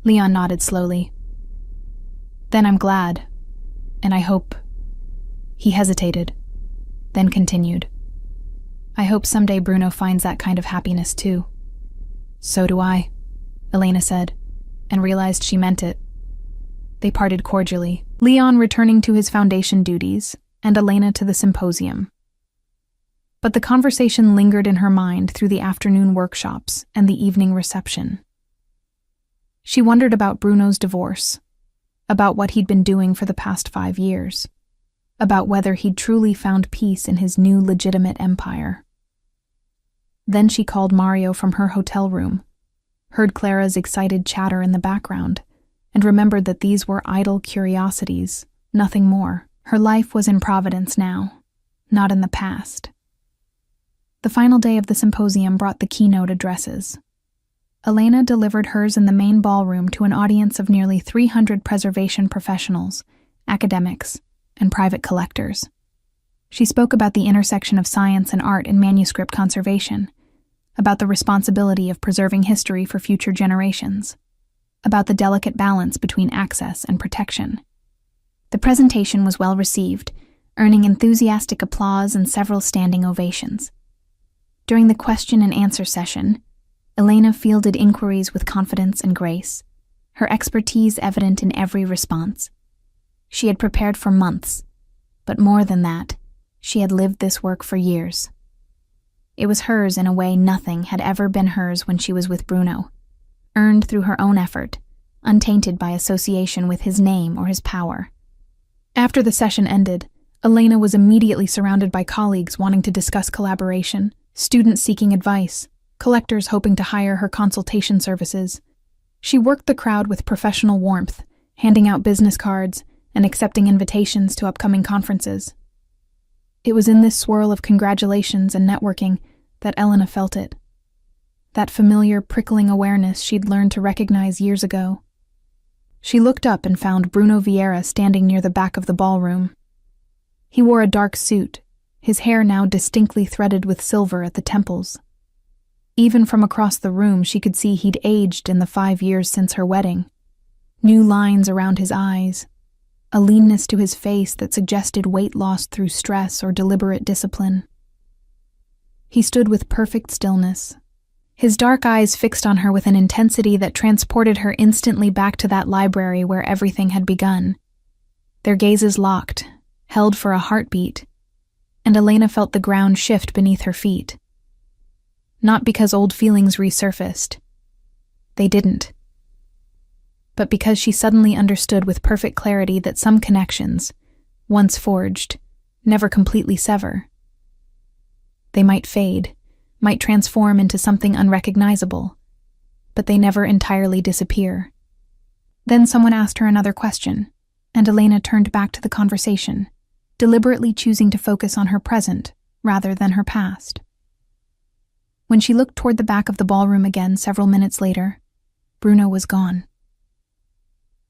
Leon nodded slowly. Then I'm glad, and I hope... He hesitated, then continued. I hope someday Bruno finds that kind of happiness too. So do I, Elena said, and realized she meant it. They parted cordially, Leon returning to his foundation duties, and Elena to the symposium. But the conversation lingered in her mind through the afternoon workshops and the evening reception. She wondered about Bruno's divorce, about what he'd been doing for the past 5 years, about whether he'd truly found peace in his new legitimate empire. Then she called Mario from her hotel room, heard Clara's excited chatter in the background, and remembered that these were idle curiosities, nothing more. Her life was in Providence now, not in the past. The final day of the symposium brought the keynote addresses. Elena delivered hers in the main ballroom to an audience of nearly 300 preservation professionals, academics, and private collectors. She spoke about the intersection of science and art in manuscript conservation, about the responsibility of preserving history for future generations, about the delicate balance between access and protection. The presentation was well received, earning enthusiastic applause and several standing ovations. During the question and answer session, Elena fielded inquiries with confidence and grace, her expertise evident in every response. She had prepared for months, but more than that, she had lived this work for years. It was hers in a way nothing had ever been hers when she was with Bruno, earned through her own effort, untainted by association with his name or his power. After the session ended, Elena was immediately surrounded by colleagues wanting to discuss collaboration, students seeking advice, collectors hoping to hire her consultation services. She worked the crowd with professional warmth, handing out business cards and accepting invitations to upcoming conferences. It was in this swirl of congratulations and networking that Elena felt it. That familiar, prickling awareness she'd learned to recognize years ago. She looked up and found Bruno Vieira standing near the back of the ballroom. He wore a dark suit, his hair now distinctly threaded with silver at the temples. Even from across the room, she could see he'd aged in the 5 years since her wedding. New lines around his eyes, a leanness to his face that suggested weight loss through stress or deliberate discipline. He stood with perfect stillness, his dark eyes fixed on her with an intensity that transported her instantly back to that library where everything had begun. Their gazes locked, held for a heartbeat, and Elena felt the ground shift beneath her feet. Not because old feelings resurfaced. They didn't. But because she suddenly understood with perfect clarity that some connections, once forged, never completely sever. They might fade, might transform into something unrecognizable, but they never entirely disappear. Then someone asked her another question, and Elena turned back to the conversation, deliberately choosing to focus on her present rather than her past. When she looked toward the back of the ballroom again several minutes later, Bruno was gone.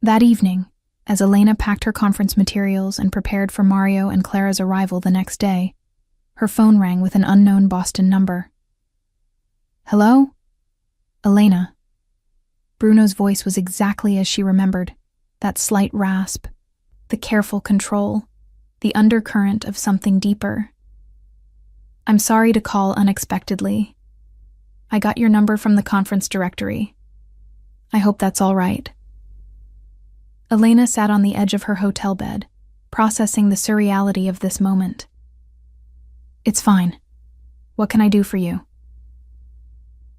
That evening, as Elena packed her conference materials and prepared for Mario and Clara's arrival the next day, her phone rang with an unknown Boston number. "Hello? Elena." Bruno's voice was exactly as she remembered, that slight rasp, the careful control, the undercurrent of something deeper. "I'm sorry to call unexpectedly. I got your number from the conference directory. I hope that's all right." Elena sat on the edge of her hotel bed, processing the surreality of this moment. "It's fine. What can I do for you?"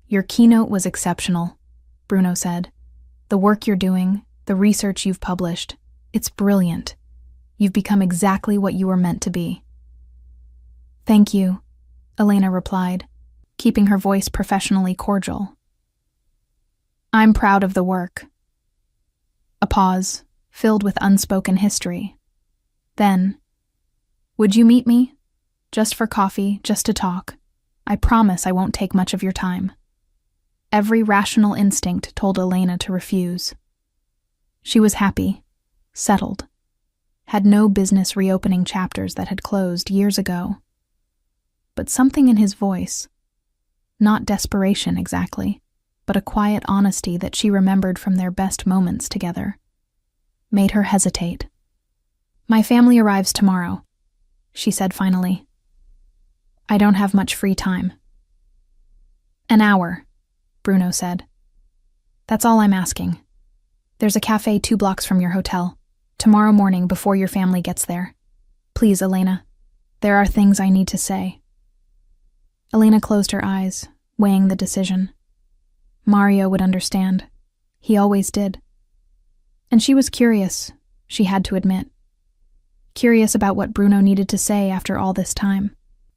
"Your keynote was exceptional," Bruno said. "The work you're doing, the research you've published, it's brilliant. You've become exactly what you were meant to be." "Thank you," Elena replied, keeping her voice professionally cordial. "I'm proud of the work." A pause, filled with unspoken history. Then, "Would you meet me? Just for coffee, just to talk. I promise I won't take much of your time." Every rational instinct told Elena to refuse. She was happy, settled, had no business reopening chapters that had closed years ago. But something in his voice, not desperation exactly, but a quiet honesty that she remembered from their best moments together, made her hesitate. "My family arrives tomorrow," she said finally. "I don't have much free time." "An hour," Bruno said. "That's all I'm asking. There's a cafe 2 blocks from your hotel, tomorrow morning before your family gets there. Please, Elena, there are things I need to say." Elena closed her eyes, weighing the decision. Mario would understand. He always did. And she was curious, she had to admit. Curious about what Bruno needed to say after all this time.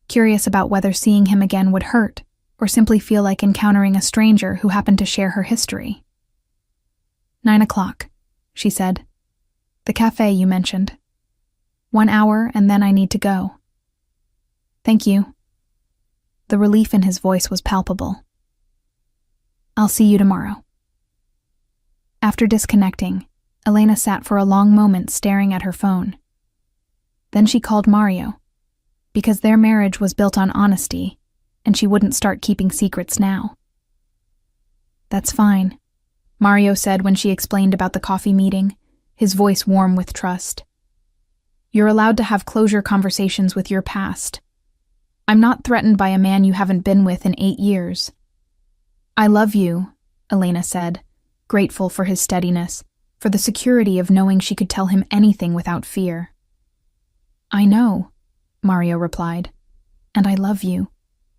Curious about whether seeing him again would hurt, or simply feel like encountering a stranger who happened to share her history. 9 o'clock, she said. "The cafe you mentioned. 1 hour and then I need to go." "Thank you." The relief in his voice was palpable. "I'll see you tomorrow." After disconnecting, Elena sat for a long moment staring at her phone. Then she called Mario, because their marriage was built on honesty, and she wouldn't start keeping secrets now. "That's fine," Mario said when she explained about the coffee meeting, his voice warm with trust. "You're allowed to have closure conversations with your past. I'm not threatened by a man you haven't been with in 8 years. "I love you," Elena said, grateful for his steadiness, for the security of knowing she could tell him anything without fear. "I know," Mario replied, "and I love you.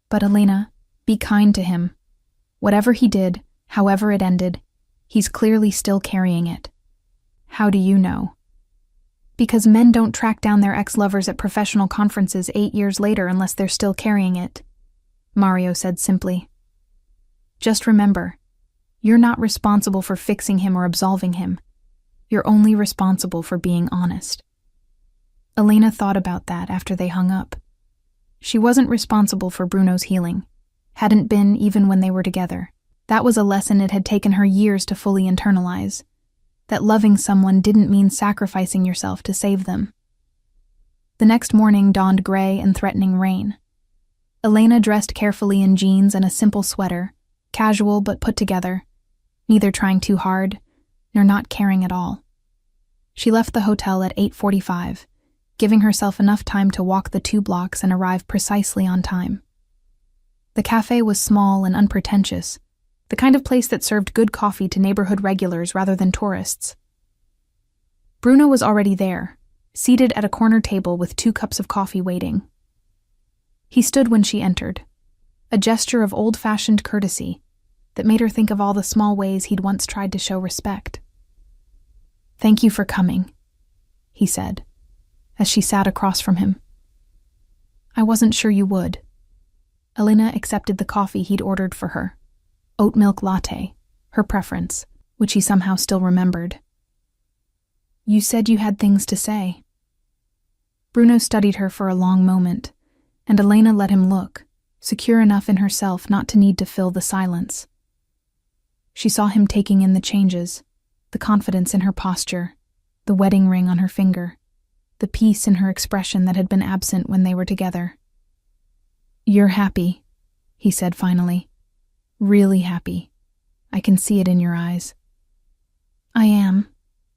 But Elena, be kind to him. Whatever he did, however it ended, he's clearly still carrying it." "How do you know?" "Because men don't track down their ex-lovers at professional conferences 8 years later unless they're still carrying it," Mario said simply. "Just remember, you're not responsible for fixing him or absolving him. You're only responsible for being honest." Elena thought about that after they hung up. She wasn't responsible for Bruno's healing, hadn't been even when they were together. That was a lesson it had taken her years to fully internalize, that loving someone didn't mean sacrificing yourself to save them. The next morning dawned gray and threatening rain. Elena dressed carefully in jeans and a simple sweater, casual but put together, neither trying too hard, nor not caring at all. She left the hotel at 8:45, giving herself enough time to walk the 2 blocks and arrive precisely on time. The cafe was small and unpretentious, the kind of place that served good coffee to neighborhood regulars rather than tourists. Bruno was already there, seated at a corner table with 2 cups of coffee waiting. He stood when she entered, a gesture of old-fashioned courtesy that made her think of all the small ways he'd once tried to show respect. "Thank you for coming," he said, as she sat across from him. "I wasn't sure you would." Elena accepted the coffee he'd ordered for her. Oat milk latte, her preference, which he somehow still remembered. "You said you had things to say." Bruno studied her for a long moment, and Elena let him look, secure enough in herself not to need to fill the silence. She saw him taking in the changes, the confidence in her posture, the wedding ring on her finger, the peace in her expression that had been absent when they were together. "You're happy," he said finally. "Really happy. I can see it in your eyes." "I am,"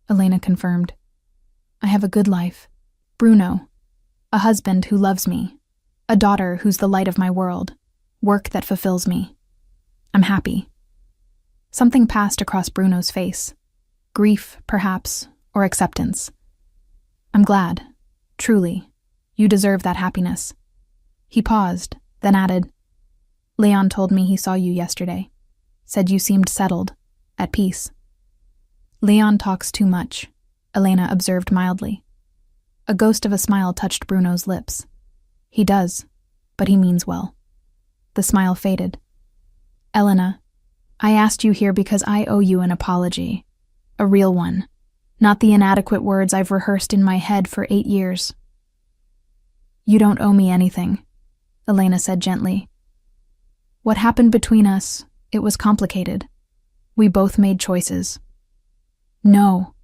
Elena confirmed. "I have a good life. Bruno. A husband who loves me. A daughter who's the light of my world. Work that fulfills me. I'm happy." Something passed across Bruno's face. Grief, perhaps, or acceptance. "I'm glad. Truly. You deserve that happiness." He paused, then added, "Leon told me he saw you yesterday. Said you seemed settled, at peace." "Leon talks too much," Elena observed mildly. A ghost of a smile touched Bruno's lips. "He does, but he means well." The smile faded. "Elena, I asked you here because I owe you an apology. A real one. Not the inadequate words I've rehearsed in my head for 8 years." "You don't owe me anything," Elena said gently. "What happened between us, it was complicated. We both made choices." "No."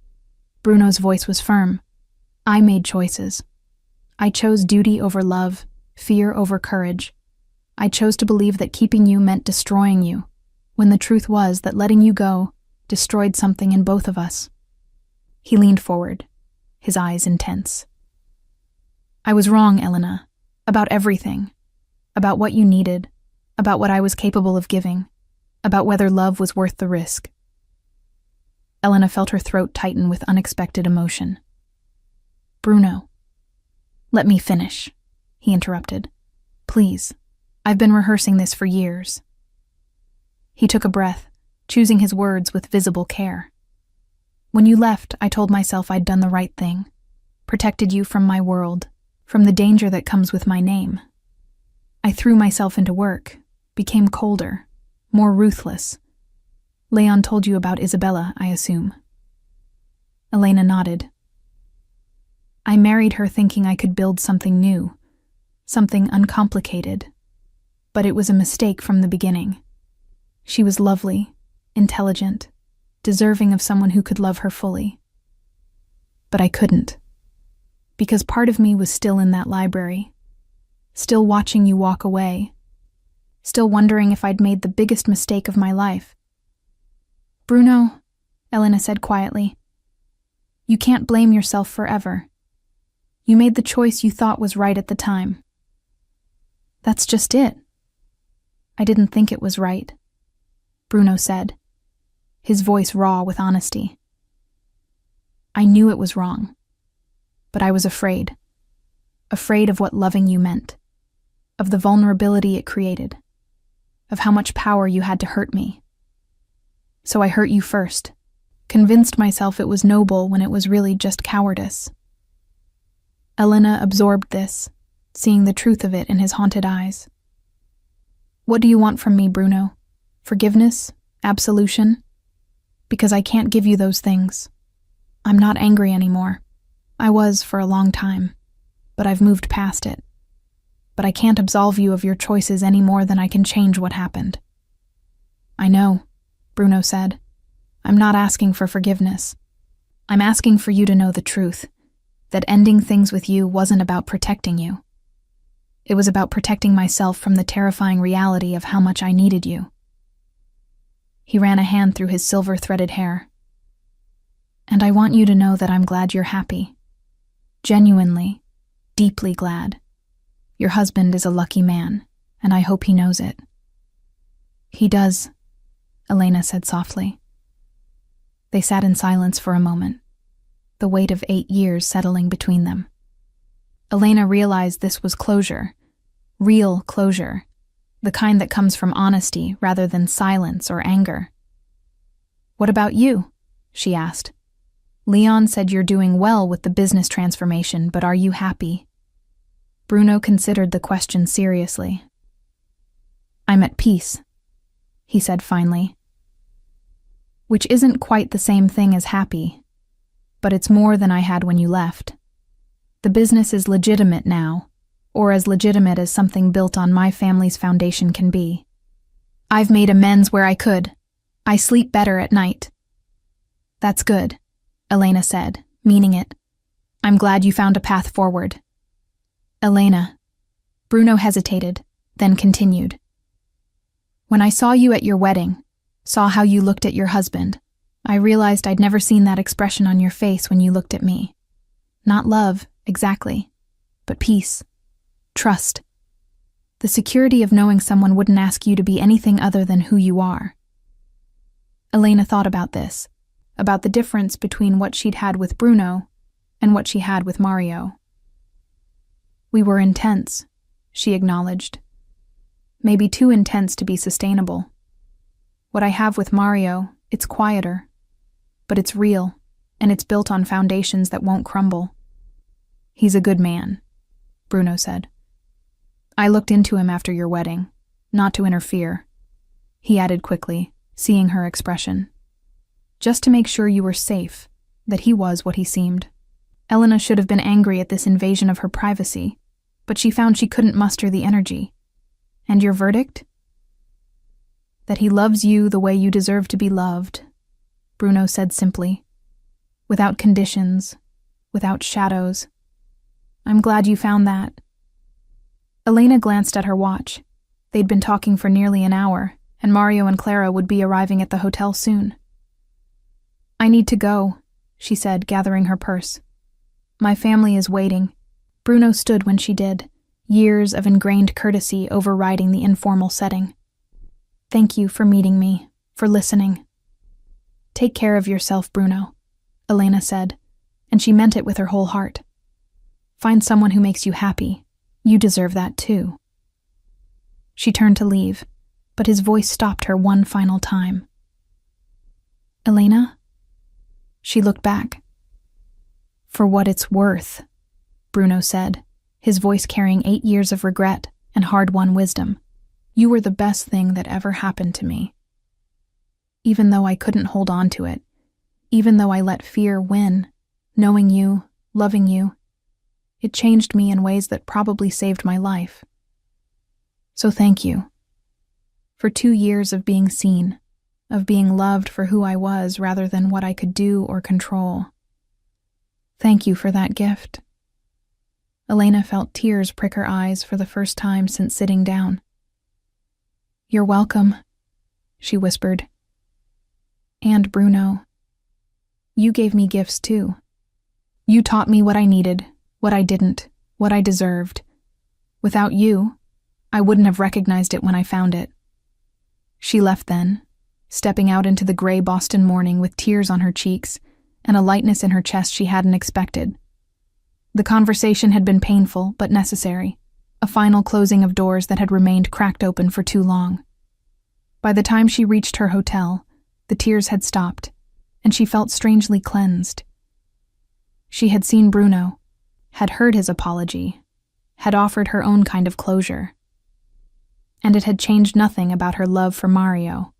Bruno's voice was firm. "I made choices. I chose duty over love, fear over courage. I chose to believe that keeping you meant destroying you, when the truth was that letting you go destroyed something in both of us." He leaned forward, his eyes intense. "I was wrong, Elena, about everything. About what you needed, about what I was capable of giving, about whether love was worth the risk." Elena felt her throat tighten with unexpected emotion. "Bruno." "Let me finish," he interrupted. "Please, I've been rehearsing this for years." He took a breath, choosing his words with visible care. "When you left, I told myself I'd done the right thing, protected you from my world, from the danger that comes with my name. I threw myself into work, became colder, more ruthless. Leon told you about Isabella, I assume." Elena nodded. "I married her thinking I could build something new, something uncomplicated, but it was a mistake from the beginning. She was lovely, intelligent, deserving of someone who could love her fully. But I couldn't, because part of me was still in that library, still watching you walk away, still wondering if I'd made the biggest mistake of my life." "Bruno," Elena said quietly, "you can't blame yourself forever. You made the choice you thought was right at the time." "That's just it. I didn't think it was right," Bruno said, his voice raw with honesty. "I knew it was wrong, but I was afraid of what loving you meant, of the vulnerability it created, of how much power you had to hurt me. So I hurt you first, convinced myself it was noble when it was really just cowardice." Elena absorbed this, seeing the truth of it in his haunted eyes. "What do you want from me, Bruno? Forgiveness? Absolution? Because I can't give you those things. I'm not angry anymore. I was for a long time, but I've moved past it. But I can't absolve you of your choices any more than I can change what happened." "I know," Bruno said. "I'm not asking for forgiveness. I'm asking for you to know the truth, that ending things with you wasn't about protecting you. It was about protecting myself from the terrifying reality of how much I needed you." He ran a hand through his silver-threaded hair. "And I want you to know that I'm glad you're happy. Genuinely, deeply glad. Your husband is a lucky man, and I hope he knows it." "He does," Elena said softly. They sat in silence for a moment, the weight of 8 years settling between them. Elena realized this was closure, real closure, the kind that comes from honesty rather than silence or anger. "What about you?" she asked. "Leon said you're doing well with the business transformation, but are you happy?" Bruno considered the question seriously. "I'm at peace," he said finally. "Which isn't quite the same thing as happy, but it's more than I had when you left. The business is legitimate now, or as legitimate as something built on my family's foundation can be. I've made amends where I could. I sleep better at night." "That's good," Elena said, meaning it. "I'm glad you found a path forward." "Elena." Bruno hesitated, then continued. "When I saw you at your wedding, saw how you looked at your husband, I realized I'd never seen that expression on your face when you looked at me. Not love, exactly, but peace, trust. The security of knowing someone wouldn't ask you to be anything other than who you are." Elena thought about this, about the difference between what she'd had with Bruno and what she had with Mario. "We were intense," she acknowledged. "Maybe too intense to be sustainable. What I have with Mario, it's quieter, but it's real, and it's built on foundations that won't crumble." "He's a good man," Bruno said. "I looked into him after your wedding, not to interfere," he added quickly, seeing her expression. "Just to make sure you were safe, that he was what he seemed." Elena should have been angry at this invasion of her privacy, but she found she couldn't muster the energy. "And your verdict?" "That he loves you the way you deserve to be loved," Bruno said simply. "Without conditions, without shadows. I'm glad you found that." Elena glanced at her watch. They'd been talking for nearly an hour, and Mario and Clara would be arriving at the hotel soon. "I need to go," she said, gathering her purse. "My family is waiting." Bruno stood when she did, years of ingrained courtesy overriding the informal setting. "Thank you for meeting me, for listening." "Take care of yourself, Bruno," Elena said, and she meant it with her whole heart. "Find someone who makes you happy. You deserve that too." She turned to leave, but his voice stopped her one final time. "Elena?" She looked back. "For what it's worth," Bruno said, his voice carrying 8 years of regret and hard-won wisdom. "You were the best thing that ever happened to me. Even though I couldn't hold on to it, even though I let fear win, knowing you, loving you, it changed me in ways that probably saved my life. So thank you. For 2 years of being seen, of being loved for who I was rather than what I could do or control. Thank you for that gift." Elena felt tears prick her eyes for the first time since sitting down. "You're welcome," she whispered. "And Bruno, you gave me gifts too. You taught me what I needed, what I didn't, what I deserved. Without you, I wouldn't have recognized it when I found it." She left then, stepping out into the gray Boston morning with tears on her cheeks and a lightness in her chest she hadn't expected. The conversation had been painful but necessary, a final closing of doors that had remained cracked open for too long. By the time she reached her hotel, the tears had stopped, and she felt strangely cleansed. She had seen Bruno, had heard his apology, had offered her own kind of closure. And it had changed nothing about her love for Mario,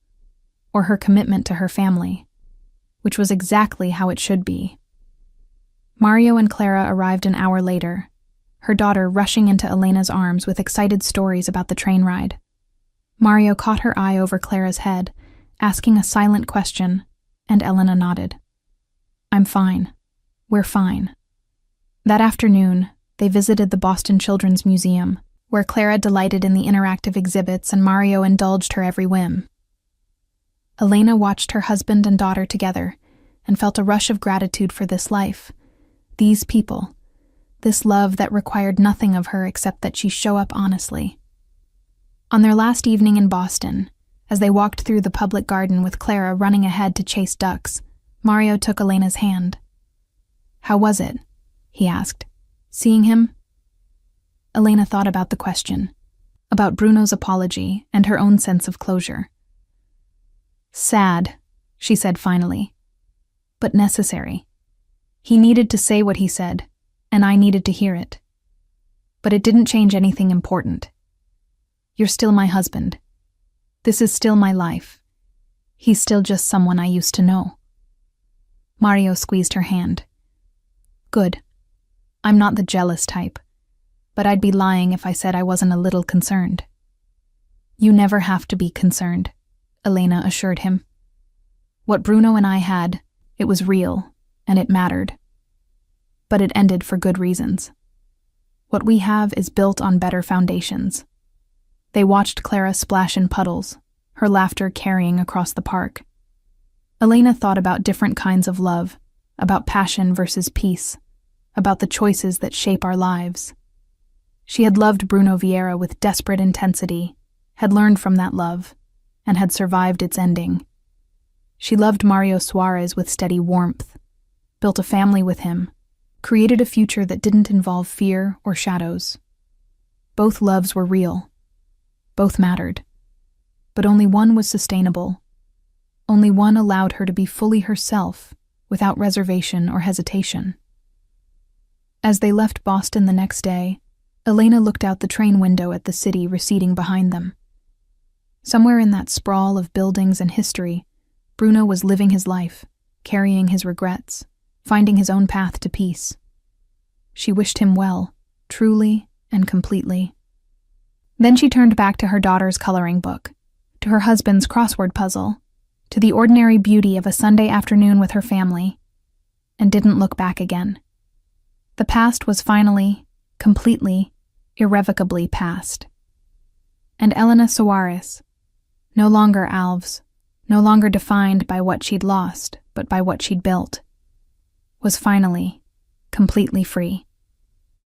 or her commitment to her family, which was exactly how it should be. Mario and Clara arrived an hour later, her daughter rushing into Elena's arms with excited stories about the train ride. Mario caught her eye over Clara's head, asking a silent question, and Elena nodded. "I'm fine. We're fine." That afternoon, they visited the Boston Children's Museum, where Clara delighted in the interactive exhibits and Mario indulged her every whim. Elena watched her husband and daughter together and felt a rush of gratitude for this life, these people, this love that required nothing of her except that she show up honestly. On their last evening in Boston, as they walked through the public garden with Clara running ahead to chase ducks, Mario took Elena's hand. "How was it?" he asked. "Seeing him?" Elena thought about the question, about Bruno's apology and her own sense of closure. "Sad," she said finally, "but necessary. He needed to say what he said, and I needed to hear it. But it didn't change anything important. You're still my husband. This is still my life. He's still just someone I used to know." Mario squeezed her hand. "Good. I'm not the jealous type. but I'd be lying if I said I wasn't a little concerned. You never have to be concerned, Elena assured him. What Bruno and I had, it was real, and it mattered. But it ended for good reasons. What we have is built on better foundations. They watched Clara splash in puddles, her laughter carrying across the park. Elena thought about different kinds of love, about passion versus peace, about the choices that shape our lives. She had loved Bruno Vieira with desperate intensity, had learned from that love, and had survived its ending. She loved Mario Suarez with steady warmth, built a family with him, created a future that didn't involve fear or shadows. Both loves were real. Both mattered. But only one was sustainable. Only one allowed her to be fully herself, without reservation or hesitation. As they left Boston the next day, Elena looked out the train window at the city receding behind them. Somewhere in that sprawl of buildings and history, Bruno was living his life, carrying his regrets, finding his own path to peace. She wished him well, truly and completely. Then she turned back to her daughter's coloring book, to her husband's crossword puzzle, to the ordinary beauty of a Sunday afternoon with her family, and didn't look back again. The past was finally, completely, irrevocably past. And Elena Suarez, no longer Alves, no longer defined by what she'd lost, but by what she'd built, was finally, completely free.